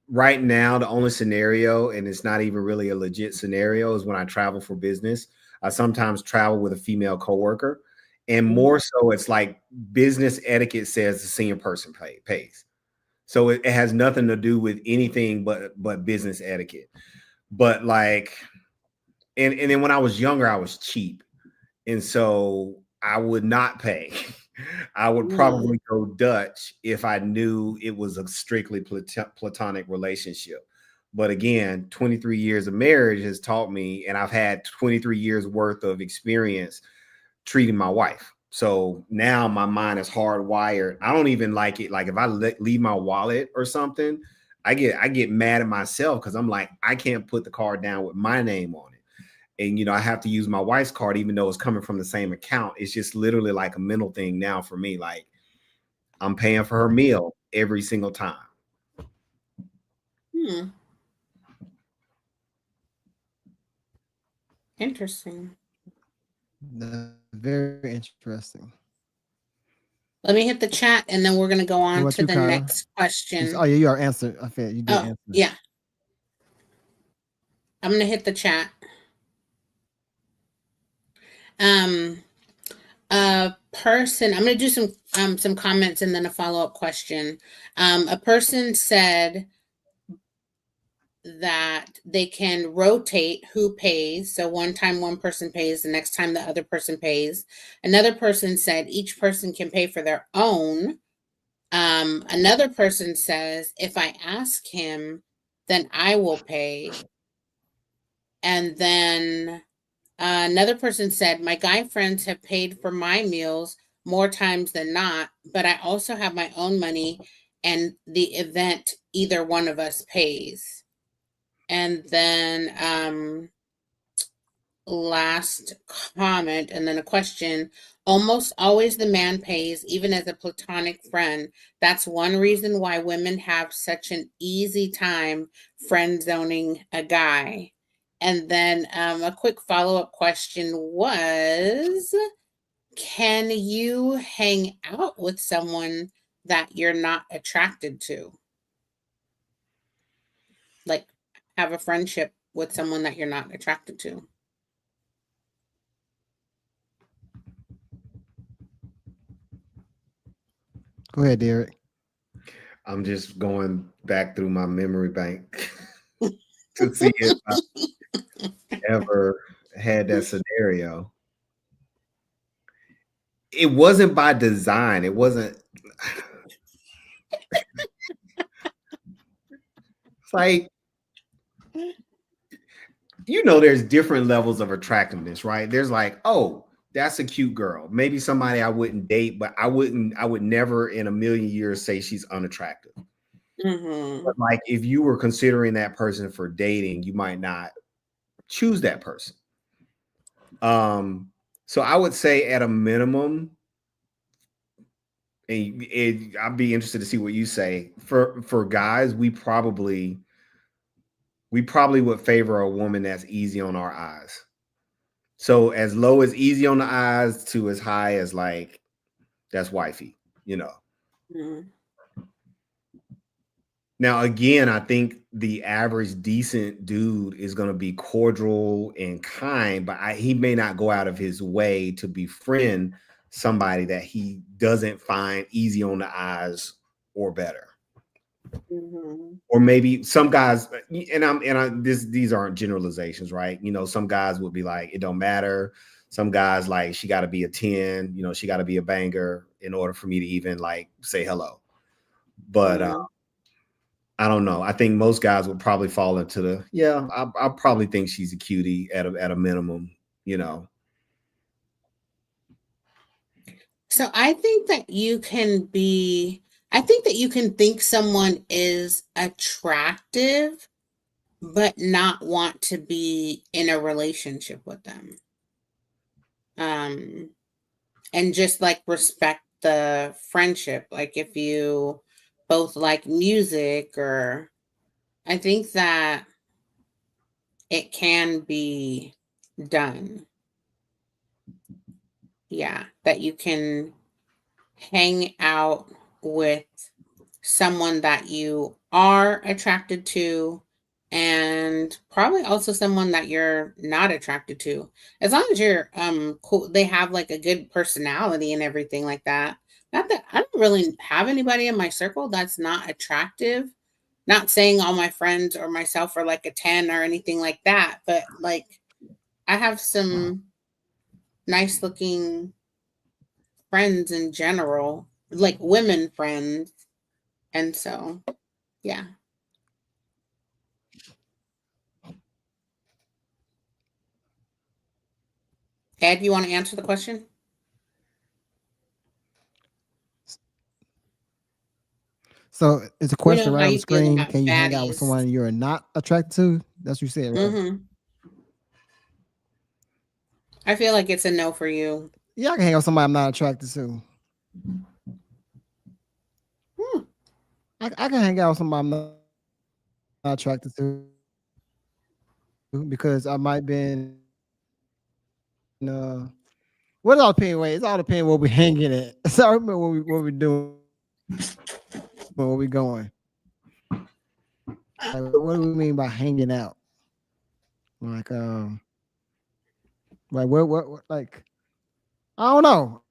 [SPEAKER 4] right now the only scenario, and it's not even really a legit scenario, is when I travel for business. I sometimes travel with a female coworker, and more so, it's like business etiquette says the senior person pays. So it has nothing to do with anything but business etiquette. But like, and then when I was younger, I was cheap, and so I would not pay. I would probably go Dutch if I knew it was a strictly platonic relationship. But again, 23 years of marriage has taught me, and I've had 23 years worth of experience treating my wife. So now my mind is hardwired. I don't even like it. Like if I leave my wallet or something, I get mad at myself because I'm like, I can't put the card down with my name on it. And, you know, I have to use my wife's card, even though it's coming from the same account. It's just literally like a mental thing now for me. Like I'm paying for her meal every single time.
[SPEAKER 3] Interesting.
[SPEAKER 2] Very interesting.
[SPEAKER 3] Let me hit the chat and then we're going to go on
[SPEAKER 2] What
[SPEAKER 3] to
[SPEAKER 2] you,
[SPEAKER 3] the
[SPEAKER 2] Kyra?
[SPEAKER 3] next question.
[SPEAKER 2] Oh, yeah, you are answered. I feel you did
[SPEAKER 3] Oh,
[SPEAKER 2] answer.
[SPEAKER 3] yeah. I'm going to hit the chat. A person, I'm going to do some comments and then a follow-up question. A person said that they can rotate who pays. So one time one person pays, the next time the other person pays. Another person said each person can pay for their own. Another person says, if I ask him, then I will pay. And then another person said, my guy friends have paid for my meals more times than not, but I also have my own money and the event either one of us pays. And then last comment and then a question. Almost always the man pays, even as a platonic friend. That's one reason why women have such an easy time friend zoning a guy. And then a quick follow-up question was, can you hang out with someone that you're not attracted to? Like have a friendship with someone that you're not attracted to?
[SPEAKER 2] Go ahead, Derek.
[SPEAKER 4] I'm just going back through my memory bank to see if I ever had that scenario. It wasn't by design. It wasn't. It's like, there's different levels of attractiveness, right? There's like, oh, that's a cute girl. Maybe somebody I wouldn't date, but I would never in a million years say she's unattractive.
[SPEAKER 3] Mm-hmm.
[SPEAKER 4] But like, if you were considering that person for dating, you might not choose that person. So I would say at a minimum, and I'd be interested to see what you say. For guys, we probably would favor a woman that's easy on our eyes. So as low as easy on the eyes to as high as like that's wifey,
[SPEAKER 3] Mm-hmm.
[SPEAKER 4] Now, again, I think the average decent dude is going to be cordial and kind, but he may not go out of his way to befriend somebody that he doesn't find easy on the eyes or better.
[SPEAKER 3] Mm-hmm.
[SPEAKER 4] Or maybe some guys, these aren't generalizations, right? Some guys would be like, it don't matter. Some guys like, she got to be a 10, she got to be a banger in order for me to even like say hello. But I don't know. I think most guys would probably fall into the, I probably think she's a cutie at a minimum,
[SPEAKER 3] So I think that you can think someone is attractive, but not want to be in a relationship with them. And just like respect the friendship. Like if you both like music, or I think that it can be done. Yeah, that you can hang out with someone that you are attracted to, and probably also someone that you're not attracted to. As long as you're cool, they have like a good personality and everything like that. Not that I don't really have anybody in my circle that's not attractive. Not saying all my friends or myself are like a 10 or anything like that, but like I have some nice looking friends in general, like women friends. And so, yeah. Ed, you want to answer the question?
[SPEAKER 2] So it's a question right
[SPEAKER 3] how
[SPEAKER 2] on the
[SPEAKER 3] you feel
[SPEAKER 2] screen.
[SPEAKER 3] about
[SPEAKER 2] Can you hang out with
[SPEAKER 3] baddies.
[SPEAKER 2] someone you're not attracted to? That's what you said, right?
[SPEAKER 3] Mm-hmm. I feel like it's a no for you.
[SPEAKER 2] Yeah, I can hang out with somebody I'm not attracted to. I can hang out with somebody I'm not attracted to because I might been what all depends? Wait, it's all depends where we hanging at. So I remember what we doing, where we going. Like, what do we mean by hanging out? Like what like I don't know.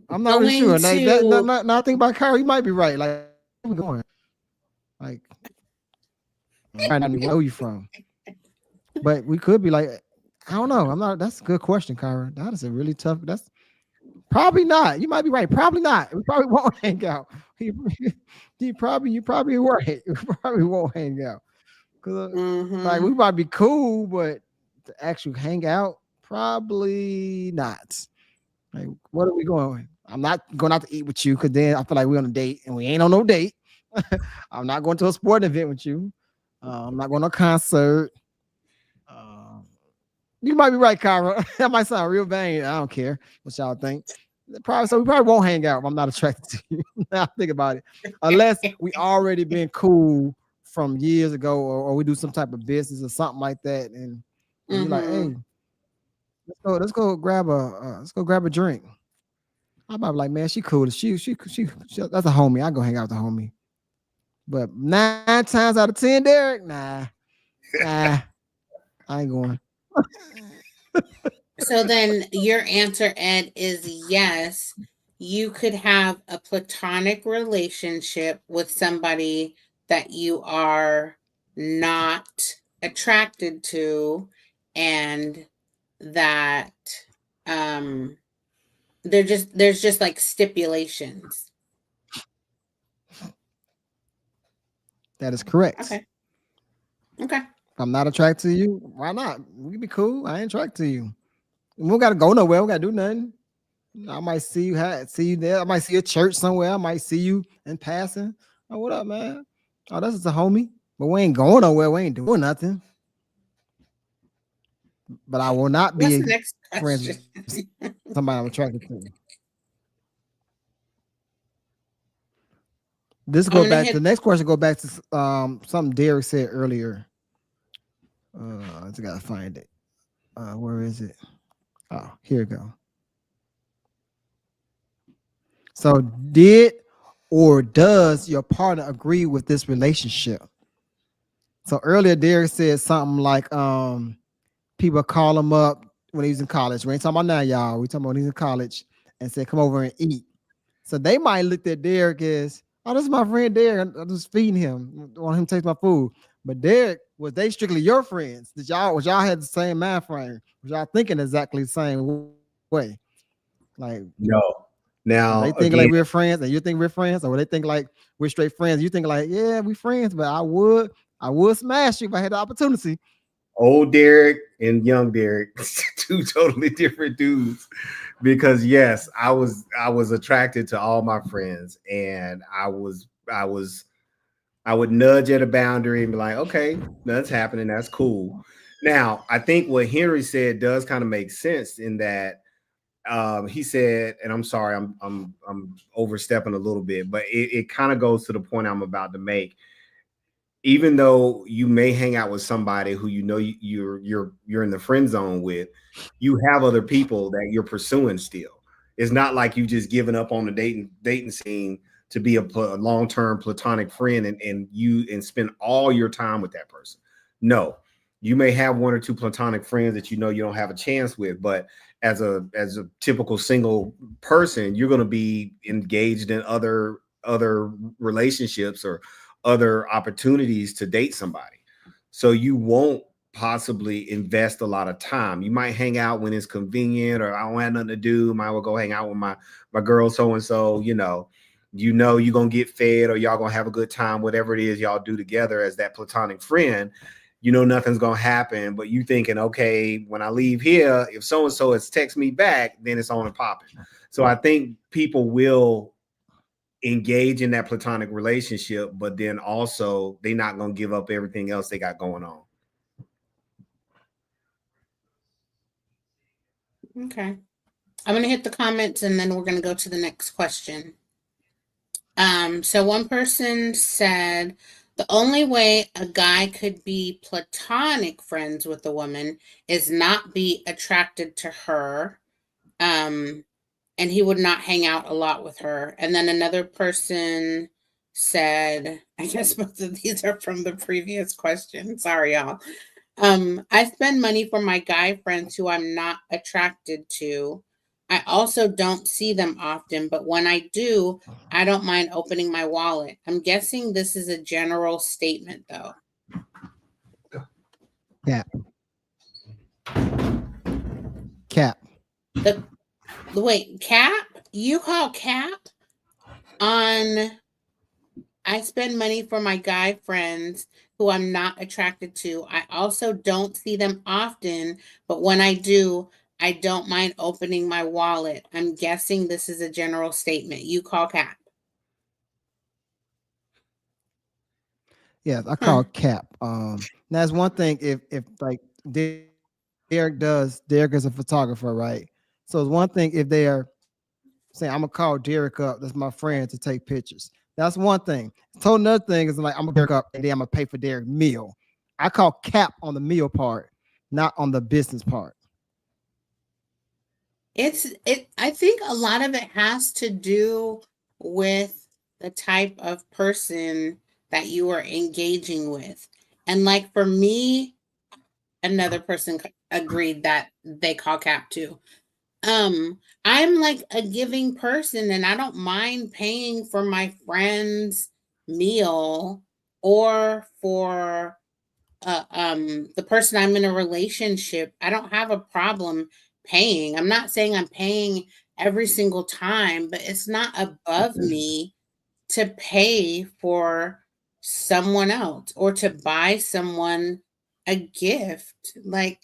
[SPEAKER 2] I'm not really sure.
[SPEAKER 3] Going
[SPEAKER 2] Like that,
[SPEAKER 3] to
[SPEAKER 2] not think about Kyrie. You might be right. Like where we going? Like I don't know where you from, but we could be like I don't know. I'm not. That's a good question, Kyra. That is a really tough. That's probably not. You might be right. Probably not. We probably won't hang out. You probably right. We probably won't hang out. Cause like we might be cool, but to actually hang out, probably not. Like, what are we going? I'm not going out to eat with you because then I feel like we're on a date and we ain't on no date. I'm not going to a sporting event with you. I'm not going to a concert. You might be right, Kyra. That might sound real vain. I don't care what y'all think. Probably so. We probably won't hang out if I'm not attracted to you. Now think about it. Unless we already been cool from years ago, or we do some type of business or something like that, and you're like, hey, let's go grab a drink. I'm about like, man, she cool. She that's a homie. I go hang out with the homie. But 9 times out of 10, Derek, nah, I ain't going.
[SPEAKER 3] So then your answer, Ed, is yes. You could have a platonic relationship with somebody that you are not attracted to, and that there's just like stipulations.
[SPEAKER 2] That is correct.
[SPEAKER 3] Okay.
[SPEAKER 2] If I'm not attracted to you, why not? We can be cool. I ain't attracted to you. We don't gotta go nowhere. We gotta do nothing. I might see you there. I might see you at church somewhere. I might see you in passing. Oh, what up, man? Oh, that's just a homie. But we ain't going nowhere. We ain't doing nothing. But I will not be friends with somebody I'm attracted to. The next question go back to something Derek said earlier. I just gotta find it. Where is it? Oh, here we go. So did or does your partner agree with this relationship? So earlier Derek said something like people call him up when he was in college. We ain't talking about now, y'all. We talking about when he's in college and said, come over and eat. So they might look at Derek as, oh, this is my friend Derek. I'm just feeding him. I want him to taste my food. But Derek, was they strictly your friends? Was y'all had the same mind frame? Was y'all thinking exactly the same way? Like
[SPEAKER 4] no. Now
[SPEAKER 2] they think like we're friends, and you think we're friends, or they think like we're straight friends. You think like, yeah, we friends, but I would smash you if I had the opportunity.
[SPEAKER 4] Old Derek and young Derek, 2 totally different dudes. Because yes, I was attracted to all my friends, and I would nudge at a boundary and be like, okay, that's happening. That's cool. Now, I think what Henry said does kind of make sense in that he said, and I'm sorry, I'm overstepping a little bit, but it kind of goes to the point I'm about to make. Even though you may hang out with somebody who you know you're in the friend zone with, you have other people that you're pursuing still. It's not like you just given up on the dating scene to be a long-term platonic friend and spend all your time with that person. No, you may have 1 or 2 platonic friends that you know you don't have a chance with, but as a typical single person, you're going to be engaged in other relationships or other opportunities to date somebody. So you won't possibly invest a lot of time. You might hang out when it's convenient, or I don't have nothing to do. Might well go hang out with my girl so-and-so, you know you're going to get fed, or y'all going to have a good time, whatever it is y'all do together as that platonic friend. Nothing's going to happen, but you thinking, okay, when I leave here, if so-and-so has text me back, then it's on and popping. So I think people will engage in that platonic relationship, but then also they're not going to give up everything else they got going on.
[SPEAKER 3] Okay. I'm going to hit the comments and then we're going to go to the next question. So one person said, The only way a guy could be platonic friends with a woman is not be attracted to her. And he would not hang out a lot with her. And then another person said, I guess both of these are from the previous question. Sorry, y'all. I spend money for my guy friends who I'm not attracted to. I also don't see them often, but when I do, I don't mind opening my wallet. I'm guessing this is a general statement, though.
[SPEAKER 2] Cap.
[SPEAKER 3] Wait, Cap? You call Cap on I spend money for my guy friends who I'm not attracted to. I also don't see them often, but when I do, I don't mind opening my wallet. I'm guessing this is a general statement. You call Cap.
[SPEAKER 2] Yes, I call Cap. That's one thing. If like Derek is a photographer, right? So it's one thing if they are saying, I'm gonna call Derek up, that's my friend, to take pictures. That's one thing. So another thing is like, I'm gonna Derek up and then I'm gonna pay for Derek's meal. I call Cap on the meal part, not on the business part.
[SPEAKER 3] I think a lot of it has to do with the type of person that you are engaging with. And like for me, another person agreed that they call Cap too. I'm like a giving person and I don't mind paying for my friend's meal or for the person I'm in a relationship. I don't have a problem paying. I'm not saying I'm paying every single time, but it's not above me to pay for someone else or to buy someone a gift. Like,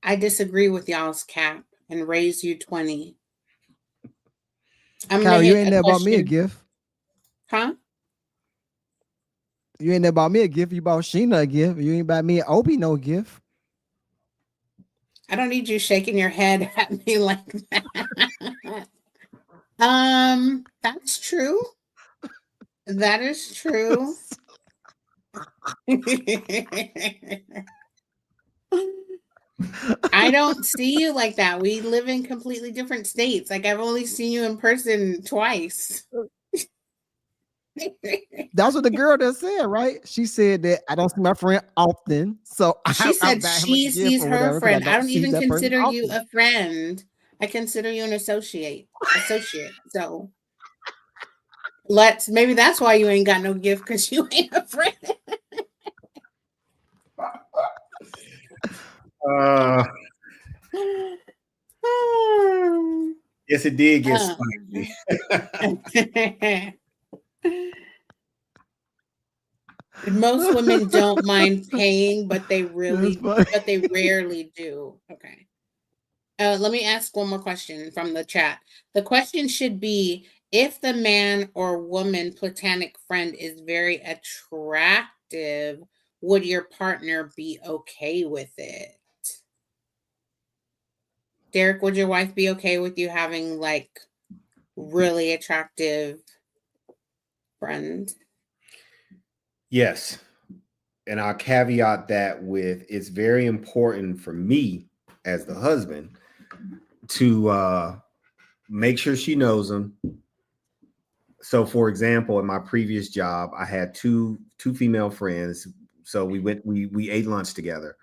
[SPEAKER 3] I disagree with y'all's Cap and raise you 20. I'm
[SPEAKER 2] Kyle,
[SPEAKER 3] gonna
[SPEAKER 2] you
[SPEAKER 3] hit
[SPEAKER 2] ain't
[SPEAKER 3] a
[SPEAKER 2] there about me a
[SPEAKER 3] question.
[SPEAKER 2] gift.
[SPEAKER 3] Huh?
[SPEAKER 2] You ain't there about me a gift. You bought Sheena a gift. You ain't buy me and Obi no gift.
[SPEAKER 3] I don't need you shaking your head at me like that. That's true. That is true. I don't see you like that. We live in completely different states. Like I've only seen you in person twice.
[SPEAKER 2] That's what the girl that said, right? She said that I don't see my friend often, so
[SPEAKER 3] She said
[SPEAKER 2] buy him a
[SPEAKER 3] she
[SPEAKER 2] gift
[SPEAKER 3] sees
[SPEAKER 2] or
[SPEAKER 3] her
[SPEAKER 2] whatever.
[SPEAKER 3] friend. I don't
[SPEAKER 2] See
[SPEAKER 3] even
[SPEAKER 2] that person
[SPEAKER 3] consider you
[SPEAKER 2] often.
[SPEAKER 3] a friend. I consider you an associate. So maybe that's why you ain't got no gift, because you ain't a friend.
[SPEAKER 4] Yes, it did get spicy.
[SPEAKER 3] Most women don't mind paying, but they rarely do. Okay. Let me ask one more question from the chat. The question should be, if the man or woman platonic friend is very attractive, would your partner be okay with it? Derek, would your wife be okay with you having like really attractive friends?
[SPEAKER 4] Yes. And I'll caveat that with, it's very important for me as the husband to make sure she knows them. So for example, in my previous job, I had two female friends. So we ate lunch together.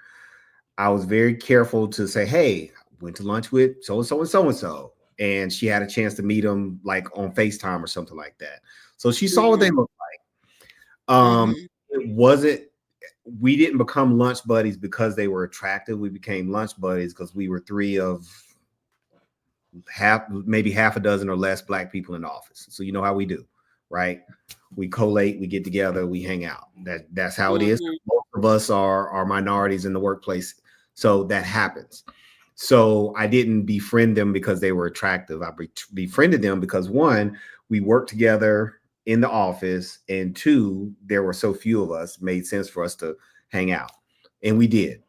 [SPEAKER 4] I was very careful to say, hey, went to lunch with so-and-so and so-and-so. And she had a chance to meet them like on FaceTime or something like that. So she saw what they looked like. We didn't become lunch buddies because they were attractive. We became lunch buddies because we were three of maybe half a dozen or less Black people in the office. So you know how we do, right? We collate, we get together, we hang out. That's how it is. Most of us are minorities in the workplace, so that happens. So I didn't befriend them because they were attractive. I befriended them because, one, we worked together in the office, and two, there were so few of us, made sense for us to hang out, and we did.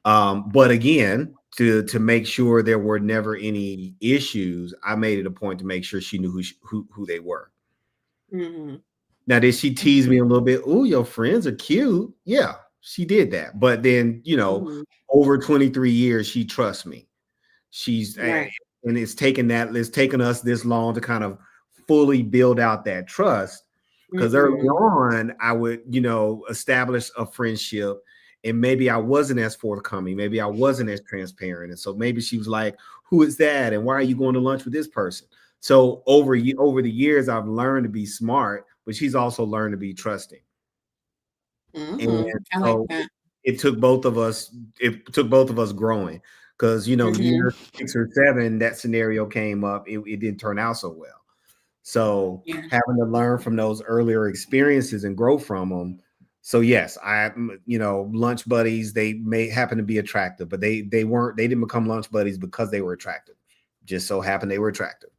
[SPEAKER 4] But again, to make sure there were never any issues, I made it a point to make sure she knew who they were.
[SPEAKER 3] Mm-hmm.
[SPEAKER 4] Now, did she tease me a little bit? Oh, your friends are cute. Yeah, she did that. But then,
[SPEAKER 3] Mhm.
[SPEAKER 4] over 23 years, she trusts me.
[SPEAKER 3] Right.
[SPEAKER 4] And it's taken us this long to kind of fully build out that trust. Because early
[SPEAKER 3] Mhm.
[SPEAKER 4] on, I would, establish a friendship, and maybe I wasn't as forthcoming. Maybe I wasn't as transparent. And so maybe she was like, "Who is that? And why are you going to lunch with this person?" So over the years, I've learned to be smart, but she's also learned to be trusting. And
[SPEAKER 3] I like
[SPEAKER 4] so
[SPEAKER 3] that.
[SPEAKER 4] it took both of us. It took both of us growing, because
[SPEAKER 3] Mhm.
[SPEAKER 4] year 6 or 7, that scenario came up. It didn't turn out so well. So
[SPEAKER 3] Yeah.
[SPEAKER 4] having to learn from those earlier experiences and grow from them. So yes, lunch buddies, they may happen to be attractive, but they didn't become lunch buddies because they were attractive. Just so happened they were attractive.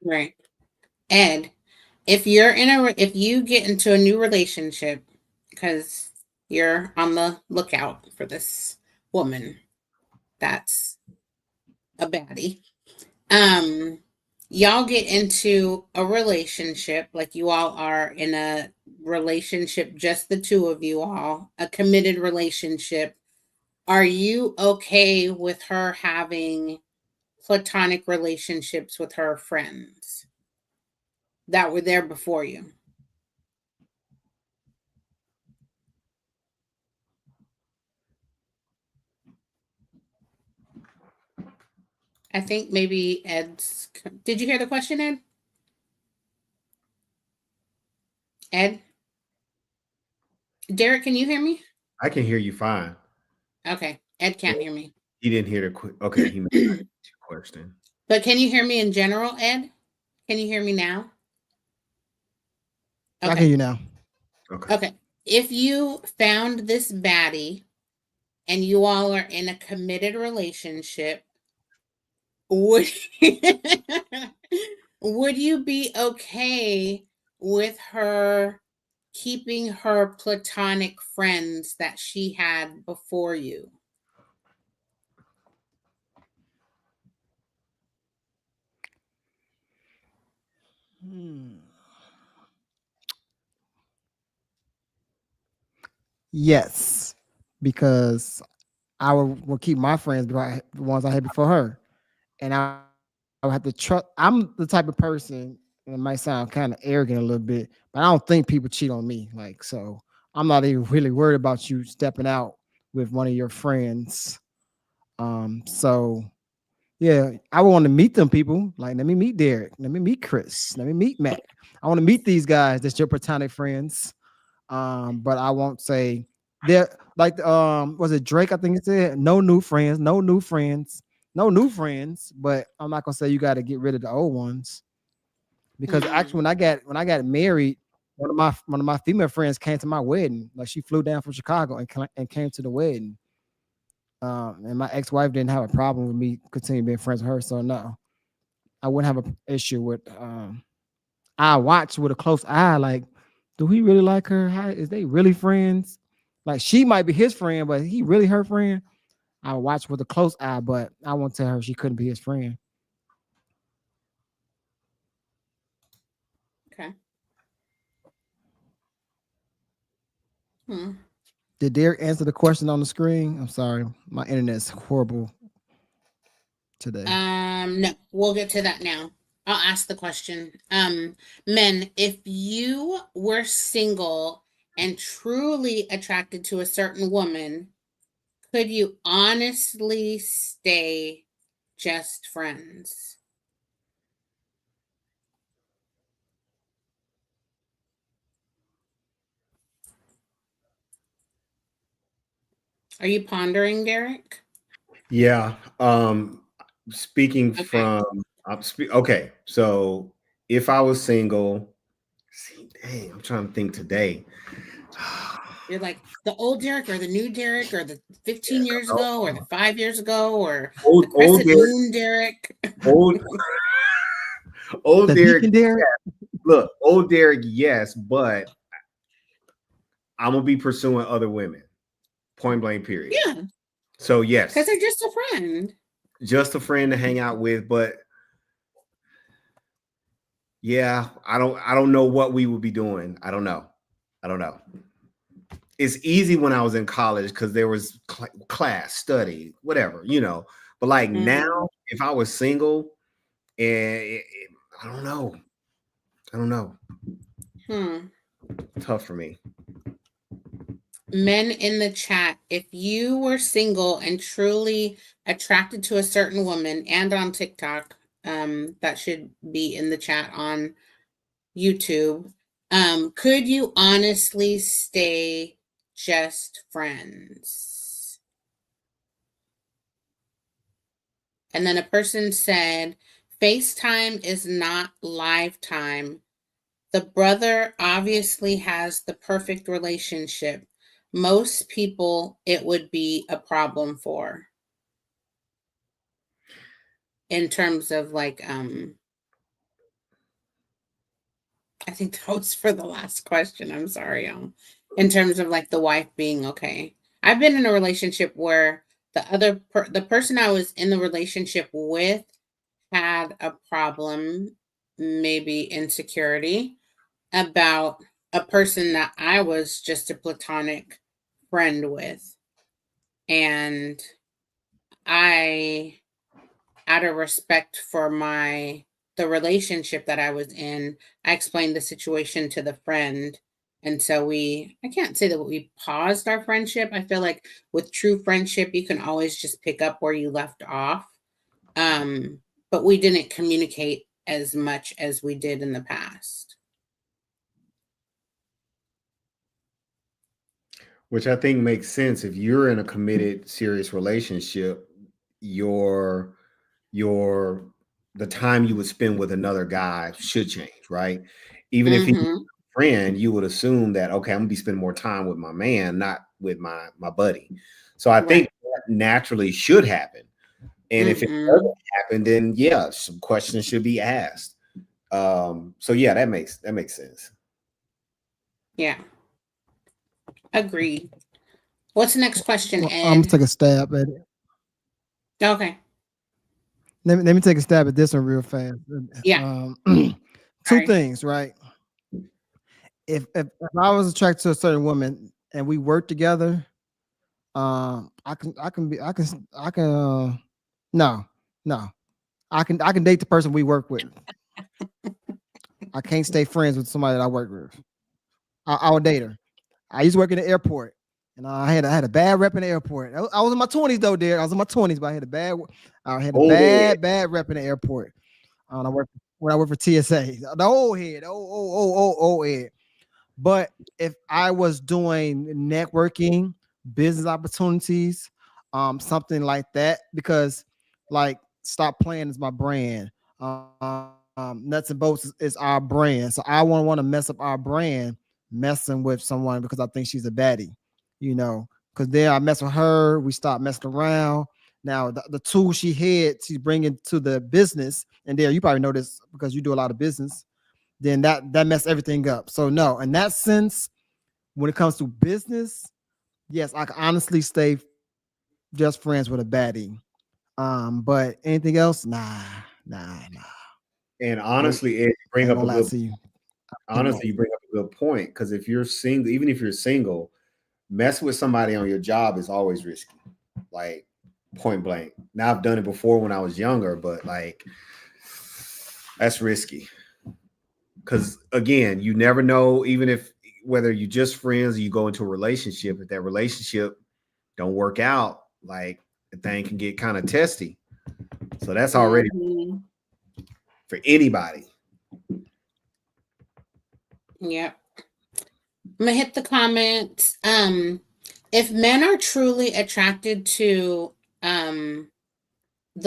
[SPEAKER 3] Right. Ed, if you get into a new relationship, because you're on the lookout for this woman that's a baddie, um y'all get into a relationship, like you all are in a relationship, just the two of you all, a committed relationship. Are you okay with her having platonic relationships with her friends that were there before you? I think maybe Ed's. Did you hear the question, Ed? Ed? Derek, can you hear me?
[SPEAKER 4] I can hear you fine.
[SPEAKER 3] Okay. Ed can't hear me.
[SPEAKER 4] He didn't hear the okay. He made a question.
[SPEAKER 3] But can you hear me in general, Ed? Can you hear me now?
[SPEAKER 2] I can hear
[SPEAKER 3] Okay.
[SPEAKER 2] you now.
[SPEAKER 4] Okay.
[SPEAKER 3] Okay. If you found this baddie and you all are in a committed relationship, would would you be okay with her keeping her platonic friends that she had before you?
[SPEAKER 2] Hmm. Yes, because I will keep my friends, the ones I had before her, and I would have to trust. I'm the type of person, and it might sound kind of arrogant a little bit, but I don't think people cheat on me. Like, so I'm not even really worried about you stepping out with one of your friends. So yeah, I want to meet them people. Like, let me meet Derek, let me meet Chris, let me meet Matt. I want to meet these guys that's your platonic friends. But I won't say they're like was it Drake? I think it said no new friends, no new friends, no new friends. But I'm not gonna say you got to get rid of the old ones, because actually
[SPEAKER 3] Hmm.
[SPEAKER 2] when I got married, one of my female friends came to my wedding. Like, she flew down from Chicago and came to the wedding. And my ex-wife didn't have a problem with me continuing being friends with her. So no, I wouldn't have an issue with I watch with a close eye, like, do he really like her? How is they really friends? Like, she might be his friend, but he really her friend? I watch with a close eye, but I won't tell her she couldn't be his friend.
[SPEAKER 3] Okay. Hmm.
[SPEAKER 2] Did Derek answer the question on the screen? I'm sorry, my internet's horrible today.
[SPEAKER 3] No, we'll get to that now. I'll ask the question. Men, if you were single and truly attracted to a certain woman, could you honestly stay just friends? Are you pondering, Derek?
[SPEAKER 4] Yeah. Speaking
[SPEAKER 3] Okay.
[SPEAKER 4] from okay. So if I was single, see, dang, I'm trying to think today.
[SPEAKER 3] You're like the old Derek or the new Derek or the
[SPEAKER 4] Yeah,
[SPEAKER 3] 15 years ago or the 5 years ago or the
[SPEAKER 4] old
[SPEAKER 3] crescent
[SPEAKER 4] Derek,
[SPEAKER 3] moon Derek.
[SPEAKER 4] old old
[SPEAKER 2] The
[SPEAKER 4] Derek.
[SPEAKER 2] Deacon Derek?
[SPEAKER 4] Look, old Derek, yes, but I'm gonna be pursuing other women. Point blank. Period.
[SPEAKER 3] Yeah,
[SPEAKER 4] So
[SPEAKER 3] because
[SPEAKER 4] yes,
[SPEAKER 3] they're just a friend. Mm-hmm. Mm-hmm. Mm-hmm. Mm-hmm. Mm-hmm. Mm-hmm. Mm-hmm. Mm-hmm. Mm-hmm. Mm-hmm. Mm-hmm. Mm-hmm. Mm-hmm. Mm-hmm. Mm-hmm.
[SPEAKER 4] just a friend to hang out with, but. Yeah, I don't know what we would be doing. I don't know. I don't know. It's easy when I was in college because there was class, study, whatever, you know. But like
[SPEAKER 3] Mhm.
[SPEAKER 4] now, if I was single, I don't know. I don't know.
[SPEAKER 3] Hmm.
[SPEAKER 4] Tough for me.
[SPEAKER 3] Men in the chat, if you were single and truly attracted to a certain woman, and on TikTok, that should be in the chat on YouTube, could you honestly stay just friends? And then a person said, FaceTime is not live time. The brother obviously has the perfect relationship. Most people, it would be a problem for, in terms of like, I think that was for the last question. I'm sorry. In terms of like the wife being okay. I've been in a relationship where the person I was in the relationship with had a problem, maybe insecurity, about a person that I was just a platonic friend with. And I, out of respect for the relationship that I was in, I explained the situation to the friend. And so I can't say that we paused our friendship. I feel like with true friendship, you can always just pick up where you left off. But we didn't communicate as much as we did in the past.
[SPEAKER 4] Which I think makes sense. If you're in a committed, serious relationship, your your the time you would spend with another guy should change, right? Even if he's a
[SPEAKER 3] Mm-hmm.
[SPEAKER 4] friend, you would assume that okay, I'm gonna be spending more time with my man, not with my buddy. So I think
[SPEAKER 3] Right.
[SPEAKER 4] that naturally should happen. And if it
[SPEAKER 3] Mm-hmm.
[SPEAKER 4] doesn't happen, then yeah, some questions should be asked. So yeah, that makes sense.
[SPEAKER 3] Yeah. Agreed. What's the next question,
[SPEAKER 2] Well, I'm gonna
[SPEAKER 3] Ed?
[SPEAKER 2] take a stab at it.
[SPEAKER 3] Okay.
[SPEAKER 2] Let me take a stab at this one real fast.
[SPEAKER 3] Yeah.
[SPEAKER 2] Um, two
[SPEAKER 3] Sorry.
[SPEAKER 2] things, right? If I was attracted to a certain woman and we work together, I can no, no. I can date the person we work with. I can't stay friends with somebody that I work with. I would date her. I used to work in the airport, and I had a bad rep in the airport. I was in my 20s though, dear. I was in my 20s, but I had a
[SPEAKER 4] Old head.
[SPEAKER 2] bad rep in the airport. When I worked for TSA, the old head, old head. But if I was doing networking, business opportunities, something like that, because like Stop Playing is my brand. Nuts and Bolts is our brand. So I won't want to mess up our brand messing with someone because I think she's a baddie, you know. Because then I mess with her, we start messing around. Now the tool she's bringing to the business, and there you probably know this because you do a lot of business, then that messed everything up. So no, in that sense, when it comes to business, yes, I can honestly stay just friends with a baddie. But anything else, nah.
[SPEAKER 4] And
[SPEAKER 2] Nope.
[SPEAKER 4] honestly, Ed, you
[SPEAKER 2] I
[SPEAKER 4] bring
[SPEAKER 2] ain't
[SPEAKER 4] up
[SPEAKER 2] gonna
[SPEAKER 4] a
[SPEAKER 2] lie
[SPEAKER 4] good
[SPEAKER 2] to you.
[SPEAKER 4] honestly, you bring up a good point because if you're single, even if you're single, messing with somebody on your job is always risky. Like point blank. Now I've done it before when I was younger, but like that's risky. Because again, you never know, even if whether you just friends or you go into a relationship, if that relationship don't work out, like the thing can get kind of testy. So that's already
[SPEAKER 3] Mm-hmm.
[SPEAKER 4] for anybody.
[SPEAKER 3] Yep. I'm gonna hit the comments. If men are truly attracted to the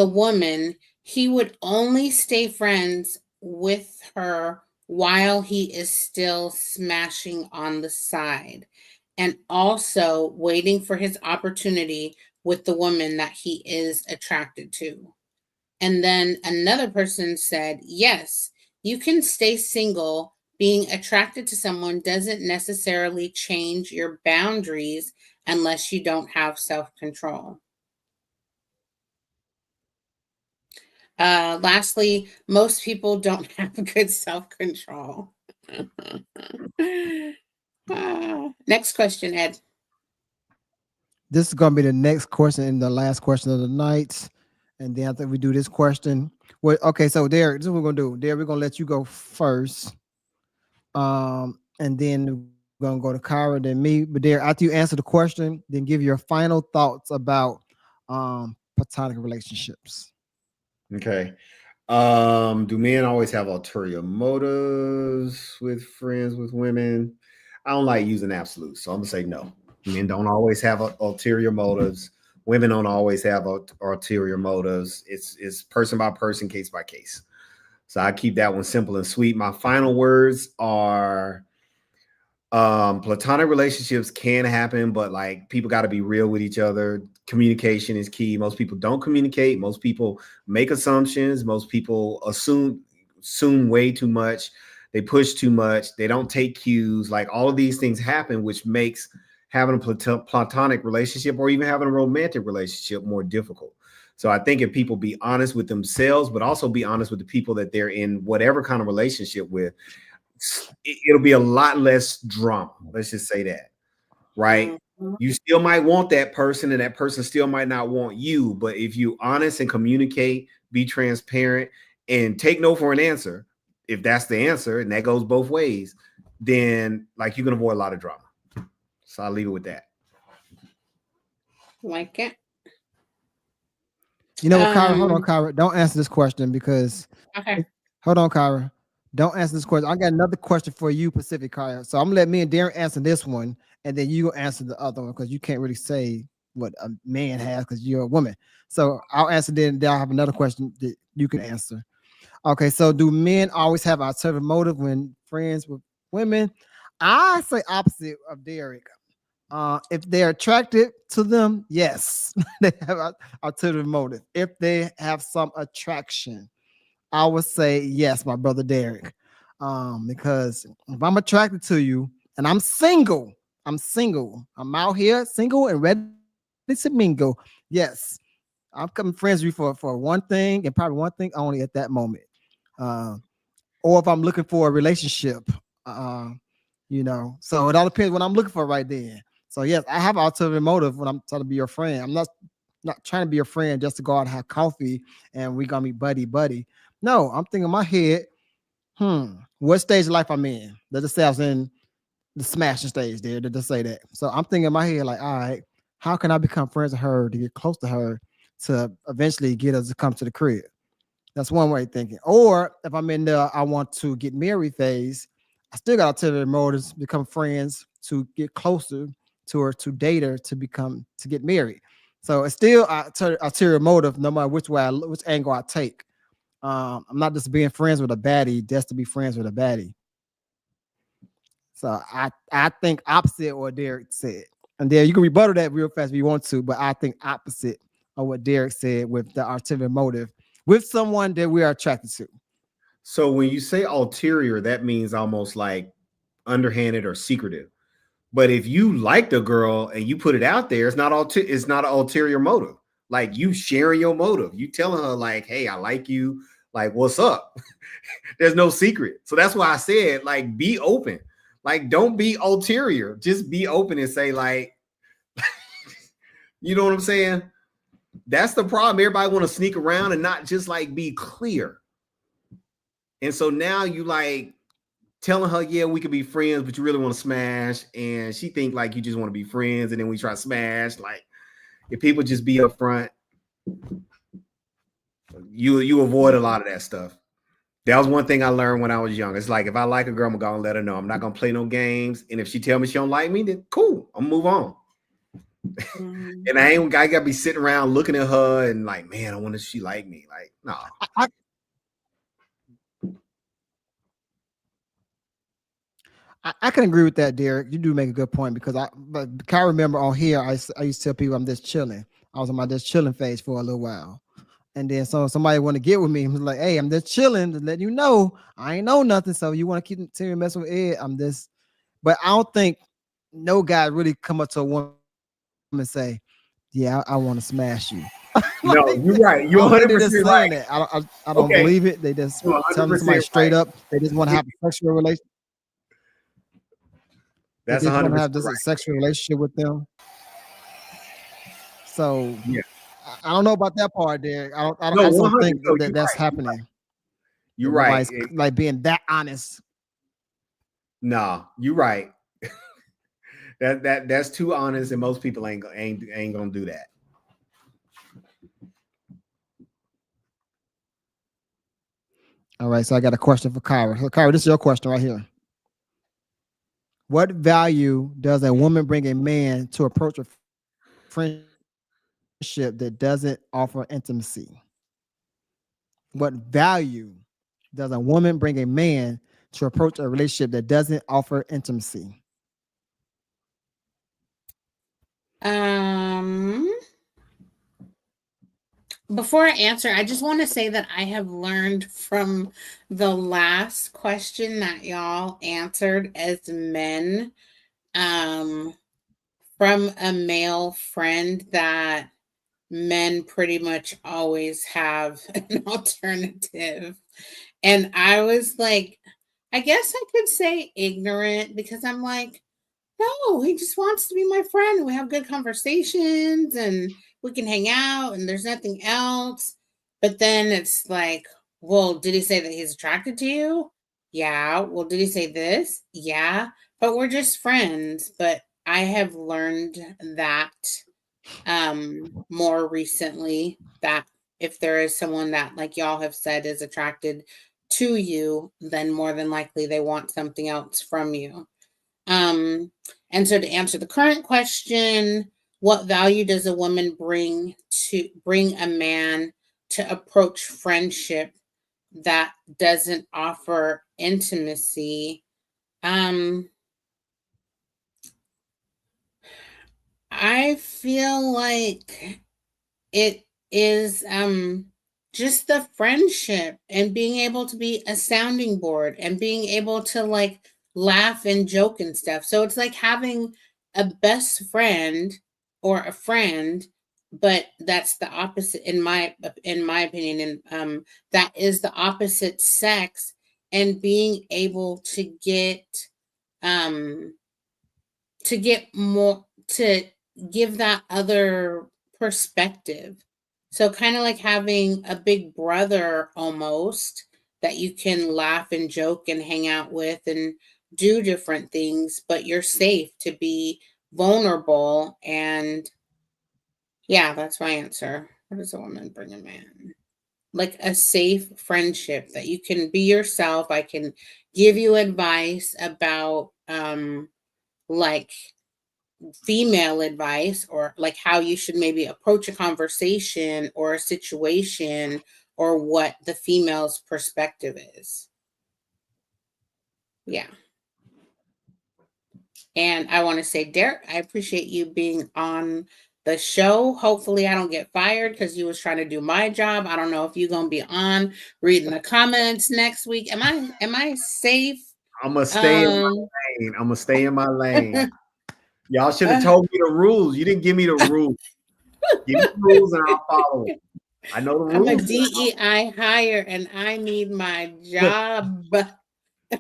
[SPEAKER 3] woman, he would only stay friends with her while he is still smashing on the side, and also waiting for his opportunity with the woman that he is attracted to. And then another person said, yes, you can stay single. Being attracted to someone doesn't necessarily change your boundaries unless you don't have self control. Lastly, most people don't have good self-control. Next question, Ed.
[SPEAKER 2] This is gonna be the next question and the last question of the night. And then after we do this question, well, okay, so Derek, this is what we're gonna do. Derek, we're gonna let you go first. And then we're gonna go to Kyra, then me. But Derek, after you answer the question, then give your final thoughts about platonic relationships.
[SPEAKER 4] Okay. Do men always have ulterior motives with friends with women? I don't like using absolutes, so I'm gonna say no. Men don't always have ulterior motives. Women don't always have ulterior motives. It's person by person, case by case. So I keep that one simple and sweet. My final words are platonic relationships can happen, but like people got to be real with each other. Communication is key. Most people don't communicate. Most people make assumptions. Most people assume way too much. They push too much. They don't take cues. Like all of these things happen, which makes having a platonic relationship or even having a romantic relationship more difficult. So I think if people be honest with themselves, but also be honest with the people that they're in whatever kind of relationship with, it'll be a lot less drama. Let's just say that, right? You still might want that person and that person still might not want you. But if you honest and communicate, be transparent and take no for an answer, if that's the answer and that goes both ways, then like you can avoid a lot of drama. So I'll leave it with that.
[SPEAKER 3] Like it.
[SPEAKER 2] You know what, Kyra? Hold on, Kyra. Don't answer this question because
[SPEAKER 3] Okay.
[SPEAKER 2] Hold on, Kyra. Don't answer this question. I got another question for you, Pacific, Kyra. So I'm gonna let me and Darren answer this one, and then you answer the other one because you can't really say what a man has because you're a woman. So I'll answer then I'll have another question that you can answer. Okay, so do men always have alternative motive when friends with women? I say opposite of Derek. If they're attracted to them, yes, they have alternative motive. If they have some attraction, I would say yes, my brother Derek. Because if I'm attracted to you and I'm single, I'm out here single and ready to mingle. Yes, I'm coming friends with you for one thing and probably one thing only at that moment. Or if I'm looking for a relationship, so it all depends what I'm looking for right then. So yes, I have ulterior motive when I'm trying to be your friend. I'm not trying to be your friend just to go out and have coffee and we're gonna be buddy. No, I'm thinking in my head, what stage of life I'm in? Let's just say I was in the smashing stage there to just say that. So I'm thinking in my head, like, all right, how can I become friends with her to get close to her to eventually get us to come to the crib? That's one way of thinking. Or if I'm in the I want to get married phase, I still got ulterior motives, become friends to get closer to her, to date her, to get married. So it's still ulterior motive, no matter which angle I take. I'm not just being friends with a baddie just to be friends with a baddie. So I think opposite what Derek said. And there you can rebuttal that real fast if you want to, but I think opposite of what Derek said with the ulterior motive with someone that we are attracted to.
[SPEAKER 4] So when you say ulterior, that means almost like underhanded or secretive. But if you like the girl and you put it out there, it's not an ulterior motive. Like you sharing your motive, you telling her like, "Hey, I like you. Like, what's up?" There's no secret. So that's why I said, like, be open. Like, don't be ulterior. Just be open and say, like, you know what I'm saying? That's the problem. Everybody want to sneak around and not just like be clear. And so now you like telling her, yeah, we could be friends, but you really want to smash. And she think like you just want to be friends. And then we try to smash. Like if people just be upfront, you avoid a lot of that stuff. That was one thing I learned when I was young. It's like, if I like a girl, I'm going to let her know. I'm not going to play no games. And if she tell me she don't like me, then cool, I'm move on. And I got to be sitting around looking at her and like, man, I wonder if she like me. Like, no.
[SPEAKER 2] I can agree with that, Derek. You do make a good point because I remember on here, I used to tell people I'm just chilling. I was on my just chilling phase for a little while. And then so somebody want to get with me. I'm like, hey, I'm just chilling to let you know I ain't know nothing. So you want to continue messing with Ed? I'm just, but I don't think no guy really come up to a woman and say, Yeah, I want to smash you.
[SPEAKER 4] No, you're right. You're
[SPEAKER 2] I don't think they're just
[SPEAKER 4] 100%
[SPEAKER 2] saying
[SPEAKER 4] right.
[SPEAKER 2] that. I don't
[SPEAKER 4] Okay.
[SPEAKER 2] believe it. They just
[SPEAKER 4] You're
[SPEAKER 2] telling somebody
[SPEAKER 4] 100%
[SPEAKER 2] straight
[SPEAKER 4] right.
[SPEAKER 2] up. They just want to have a sexual relationship. They
[SPEAKER 4] That's
[SPEAKER 2] just want to
[SPEAKER 4] 100%
[SPEAKER 2] have just a
[SPEAKER 4] right.
[SPEAKER 2] sexual relationship with them. So
[SPEAKER 4] Yeah.
[SPEAKER 2] I don't know about that part, Derek. I
[SPEAKER 4] No,
[SPEAKER 2] just don't
[SPEAKER 4] 100.
[SPEAKER 2] think
[SPEAKER 4] No,
[SPEAKER 2] that
[SPEAKER 4] you're
[SPEAKER 2] that's
[SPEAKER 4] right.
[SPEAKER 2] happening.
[SPEAKER 4] You're
[SPEAKER 2] That
[SPEAKER 4] right.
[SPEAKER 2] nobody's like being that honest.
[SPEAKER 4] Nah, you're right. That's too honest, and most people ain't gonna do that.
[SPEAKER 2] All right, so I got a question for Kyra. So Kyra, this is your question right here. What value does a woman bring a man to approach a friendship that doesn't offer intimacy? What value does a woman bring a man to approach a relationship that doesn't offer intimacy?
[SPEAKER 3] Before I answer, I just want to say that I have learned from the last question that y'all answered as men, from a male friend, that men pretty much always have an alternative. And I was like, I guess I could say ignorant, because I'm like, no, he just wants to be my friend. We have good conversations and we can hang out and there's nothing else. But then it's like, well, did he say that he's attracted to you? Yeah. Well, did he say this? Yeah. But we're just friends. But I have learned that more recently, that if there is someone that, like y'all have said, is attracted to you, then more than likely they want something else from you. And so to answer the current question, what value does a woman bring a man to approach friendship that doesn't offer intimacy? I feel like it is just the friendship and being able to be a sounding board and being able to like laugh and joke and stuff. So it's like having a best friend or a friend, but that's the opposite in my opinion, and that is the opposite sex, and being able um to get more, to give that other perspective. So kind of like having a big brother almost, that you can laugh and joke and hang out with and do different things, but you're safe to be vulnerable. And yeah, that's my answer. What does a woman bring a man? Like a safe friendship that you can be yourself. I can give you advice about like female advice, or like how you should maybe approach a conversation or a situation, or what the female's perspective is. Yeah. And I want to say, Derek, I appreciate you being on the show. Hopefully I don't get fired because you was trying to do my job. I don't know if you're gonna be on reading the comments next week. Am I safe?
[SPEAKER 4] I'm gonna stay in my lane. I'm gonna stay in my lane. Y'all should have told me the rules. You didn't give me the rules. Give me the rules and I'll follow them. I know the rules.
[SPEAKER 3] I'm a DEI hire and I need my job.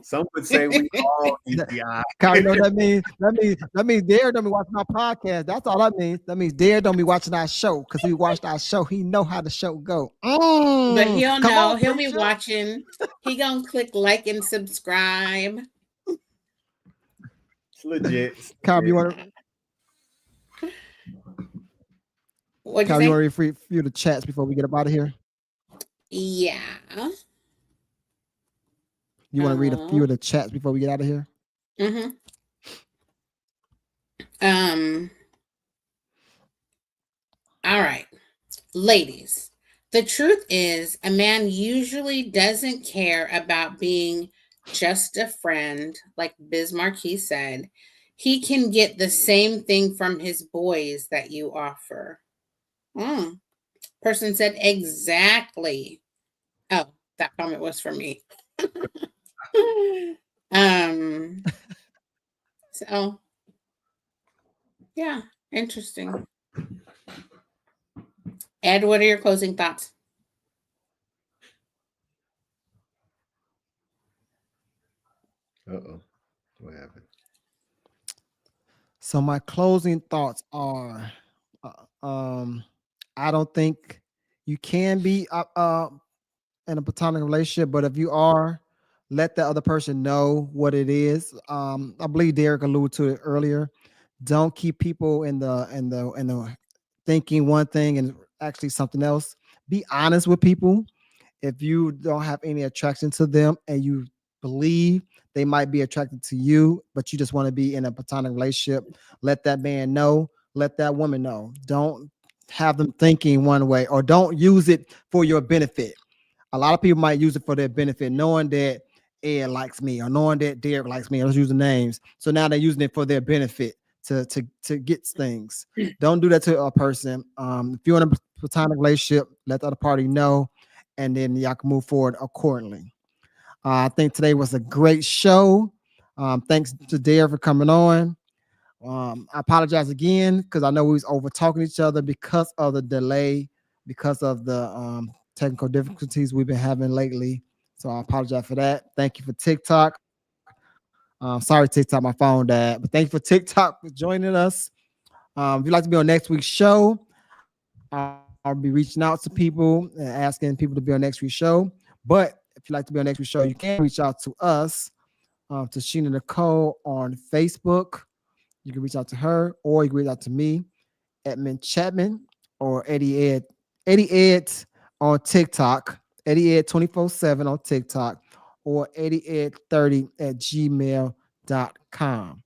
[SPEAKER 4] Some would say we all DEI.
[SPEAKER 2] Kyra, you know what that means? That means Derek don't be watching our podcast. That's all that means. That means Derek don't be watching our show, because he watched our show. He know how the show go.
[SPEAKER 3] But he'll know.
[SPEAKER 2] On,
[SPEAKER 3] he'll be watching. He gonna click like and subscribe.
[SPEAKER 4] It's legit.
[SPEAKER 2] Kyra, you want to?
[SPEAKER 3] What'd you
[SPEAKER 2] Kyra,
[SPEAKER 3] say?
[SPEAKER 2] you want to read a few of the chats before we get up out of here?
[SPEAKER 3] Yeah.
[SPEAKER 2] You want to read a few of the chats before we get out of here?
[SPEAKER 3] Mm-hmm. All right. Ladies, the truth is a man usually doesn't care about being just a friend, like Biz Marquis said. He can get the same thing from his boys that you offer. Person said exactly. Oh, that comment was for me. So yeah, interesting. Ed, what are your closing thoughts?
[SPEAKER 4] Uh-oh. What happened?
[SPEAKER 2] So my closing thoughts are, I don't think you can be in a platonic relationship, but if you are, let the other person know what it is. I believe Derek alluded to it earlier. Don't keep people in the thinking one thing and actually something else. Be honest with people. If you don't have any attraction to them and you believe they might be attracted to you, but you just want to be in a platonic relationship, let that man know, let that woman know. Don't have them thinking one way, or don't use it for your benefit. A lot of people might use it for their benefit, knowing that Ed likes me or knowing that Derek likes me. Let's use the names. So now they're using it for their benefit to get things. Don't do that to a person. If you're in a platonic relationship, let the other party know, and then y'all can move forward accordingly. I think today was a great show. Thanks to Derek for coming on. I apologize again because I know we was over talking each other because of the delay, because of the technical difficulties we've been having lately. So I apologize for that. Thank you for TikTok. Sorry, TikTok, my phone died, but thank you for TikTok for joining us. If you'd like to be on next week's show, I'll be reaching out to people and asking people to be on next week's show. But if you'd like to be on next week's show, you can reach out to us, to Sheena Nicole on Facebook. You can reach out to her, or you can reach out to me, Edmund Chapman, or Eddie Ed on TikTok, Eddie Ed 24/7 on TikTok, or eddieed30@gmail.com.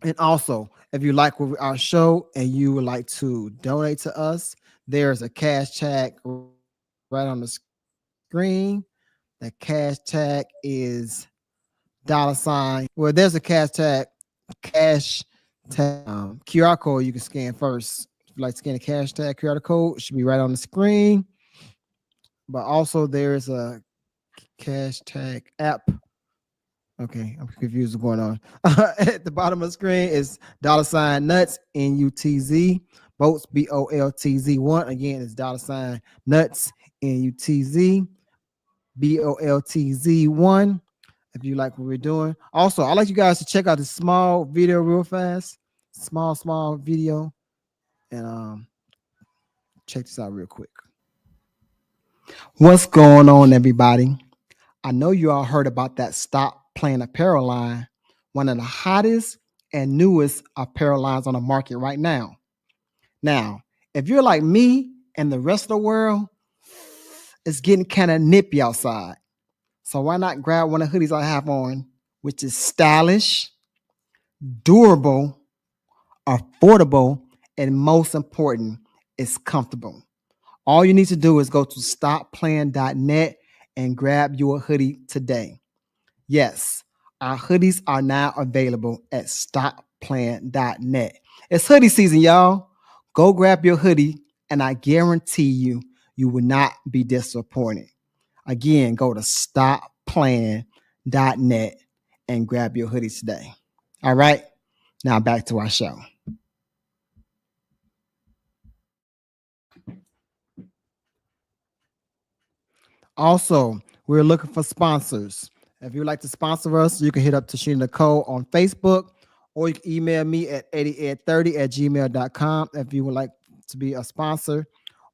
[SPEAKER 2] And also, if you like our show and you would like to donate to us, there's a cash tag right on the screen. The cash tag is $. Well, there's a cash tag QR code you can scan first. If you like to scan the cash tag QR code, it should be right on the screen. But also there's a cash tag app. Okay, I'm confused what's going on. At the bottom of the screen is $ Nutz, Nutz, Boltz, Boltz1. Again, it's $ Nutz, Nutz, Boltz1. If you like what we're doing. Also, I'd like you guys to check out this small video real fast. Small video. And check this out real quick. What's going on, everybody? I know you all heard about that Stop Playing Apparel line, one of the hottest and newest apparel lines on the market right now. Now, if you're like me and the rest of the world, it's getting kind of nippy outside. So why not grab one of the hoodies I have on, which is stylish, durable, affordable, and most important, it's comfortable. All you need to do is go to stopplaying.net and grab your hoodie today. Yes, our hoodies are now available at stopplaying.net. It's hoodie season, y'all. Go grab your hoodie, and I guarantee you will not be disappointed. Again, go to stopplaying.net and grab your hoodies today. All right, now back to our show. Also, we're looking for sponsors. If you'd like to sponsor us, you can hit up Sheena Nicole on Facebook, or you can email me at eddieed30@gmail.com if you would like to be a sponsor,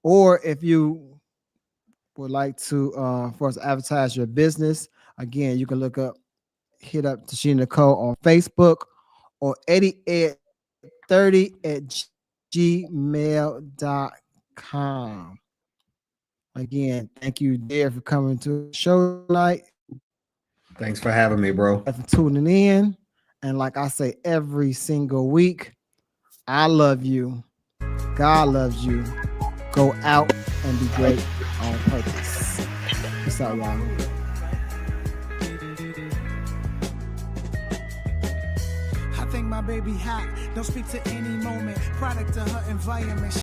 [SPEAKER 2] or if you would like to for us to advertise your business. Again, you can hit up Sheena Nicole on Facebook, or eddieed30@gmail.com. Again, thank you, Derek, for coming to the show tonight.
[SPEAKER 4] Thanks for having me, bro.
[SPEAKER 2] For tuning in. And like I say every single week, I love you. God loves you. Go out and be great on purpose. Peace out, y'all.
[SPEAKER 1] I think my baby hot. Don't speak to any moment. Product of her environment.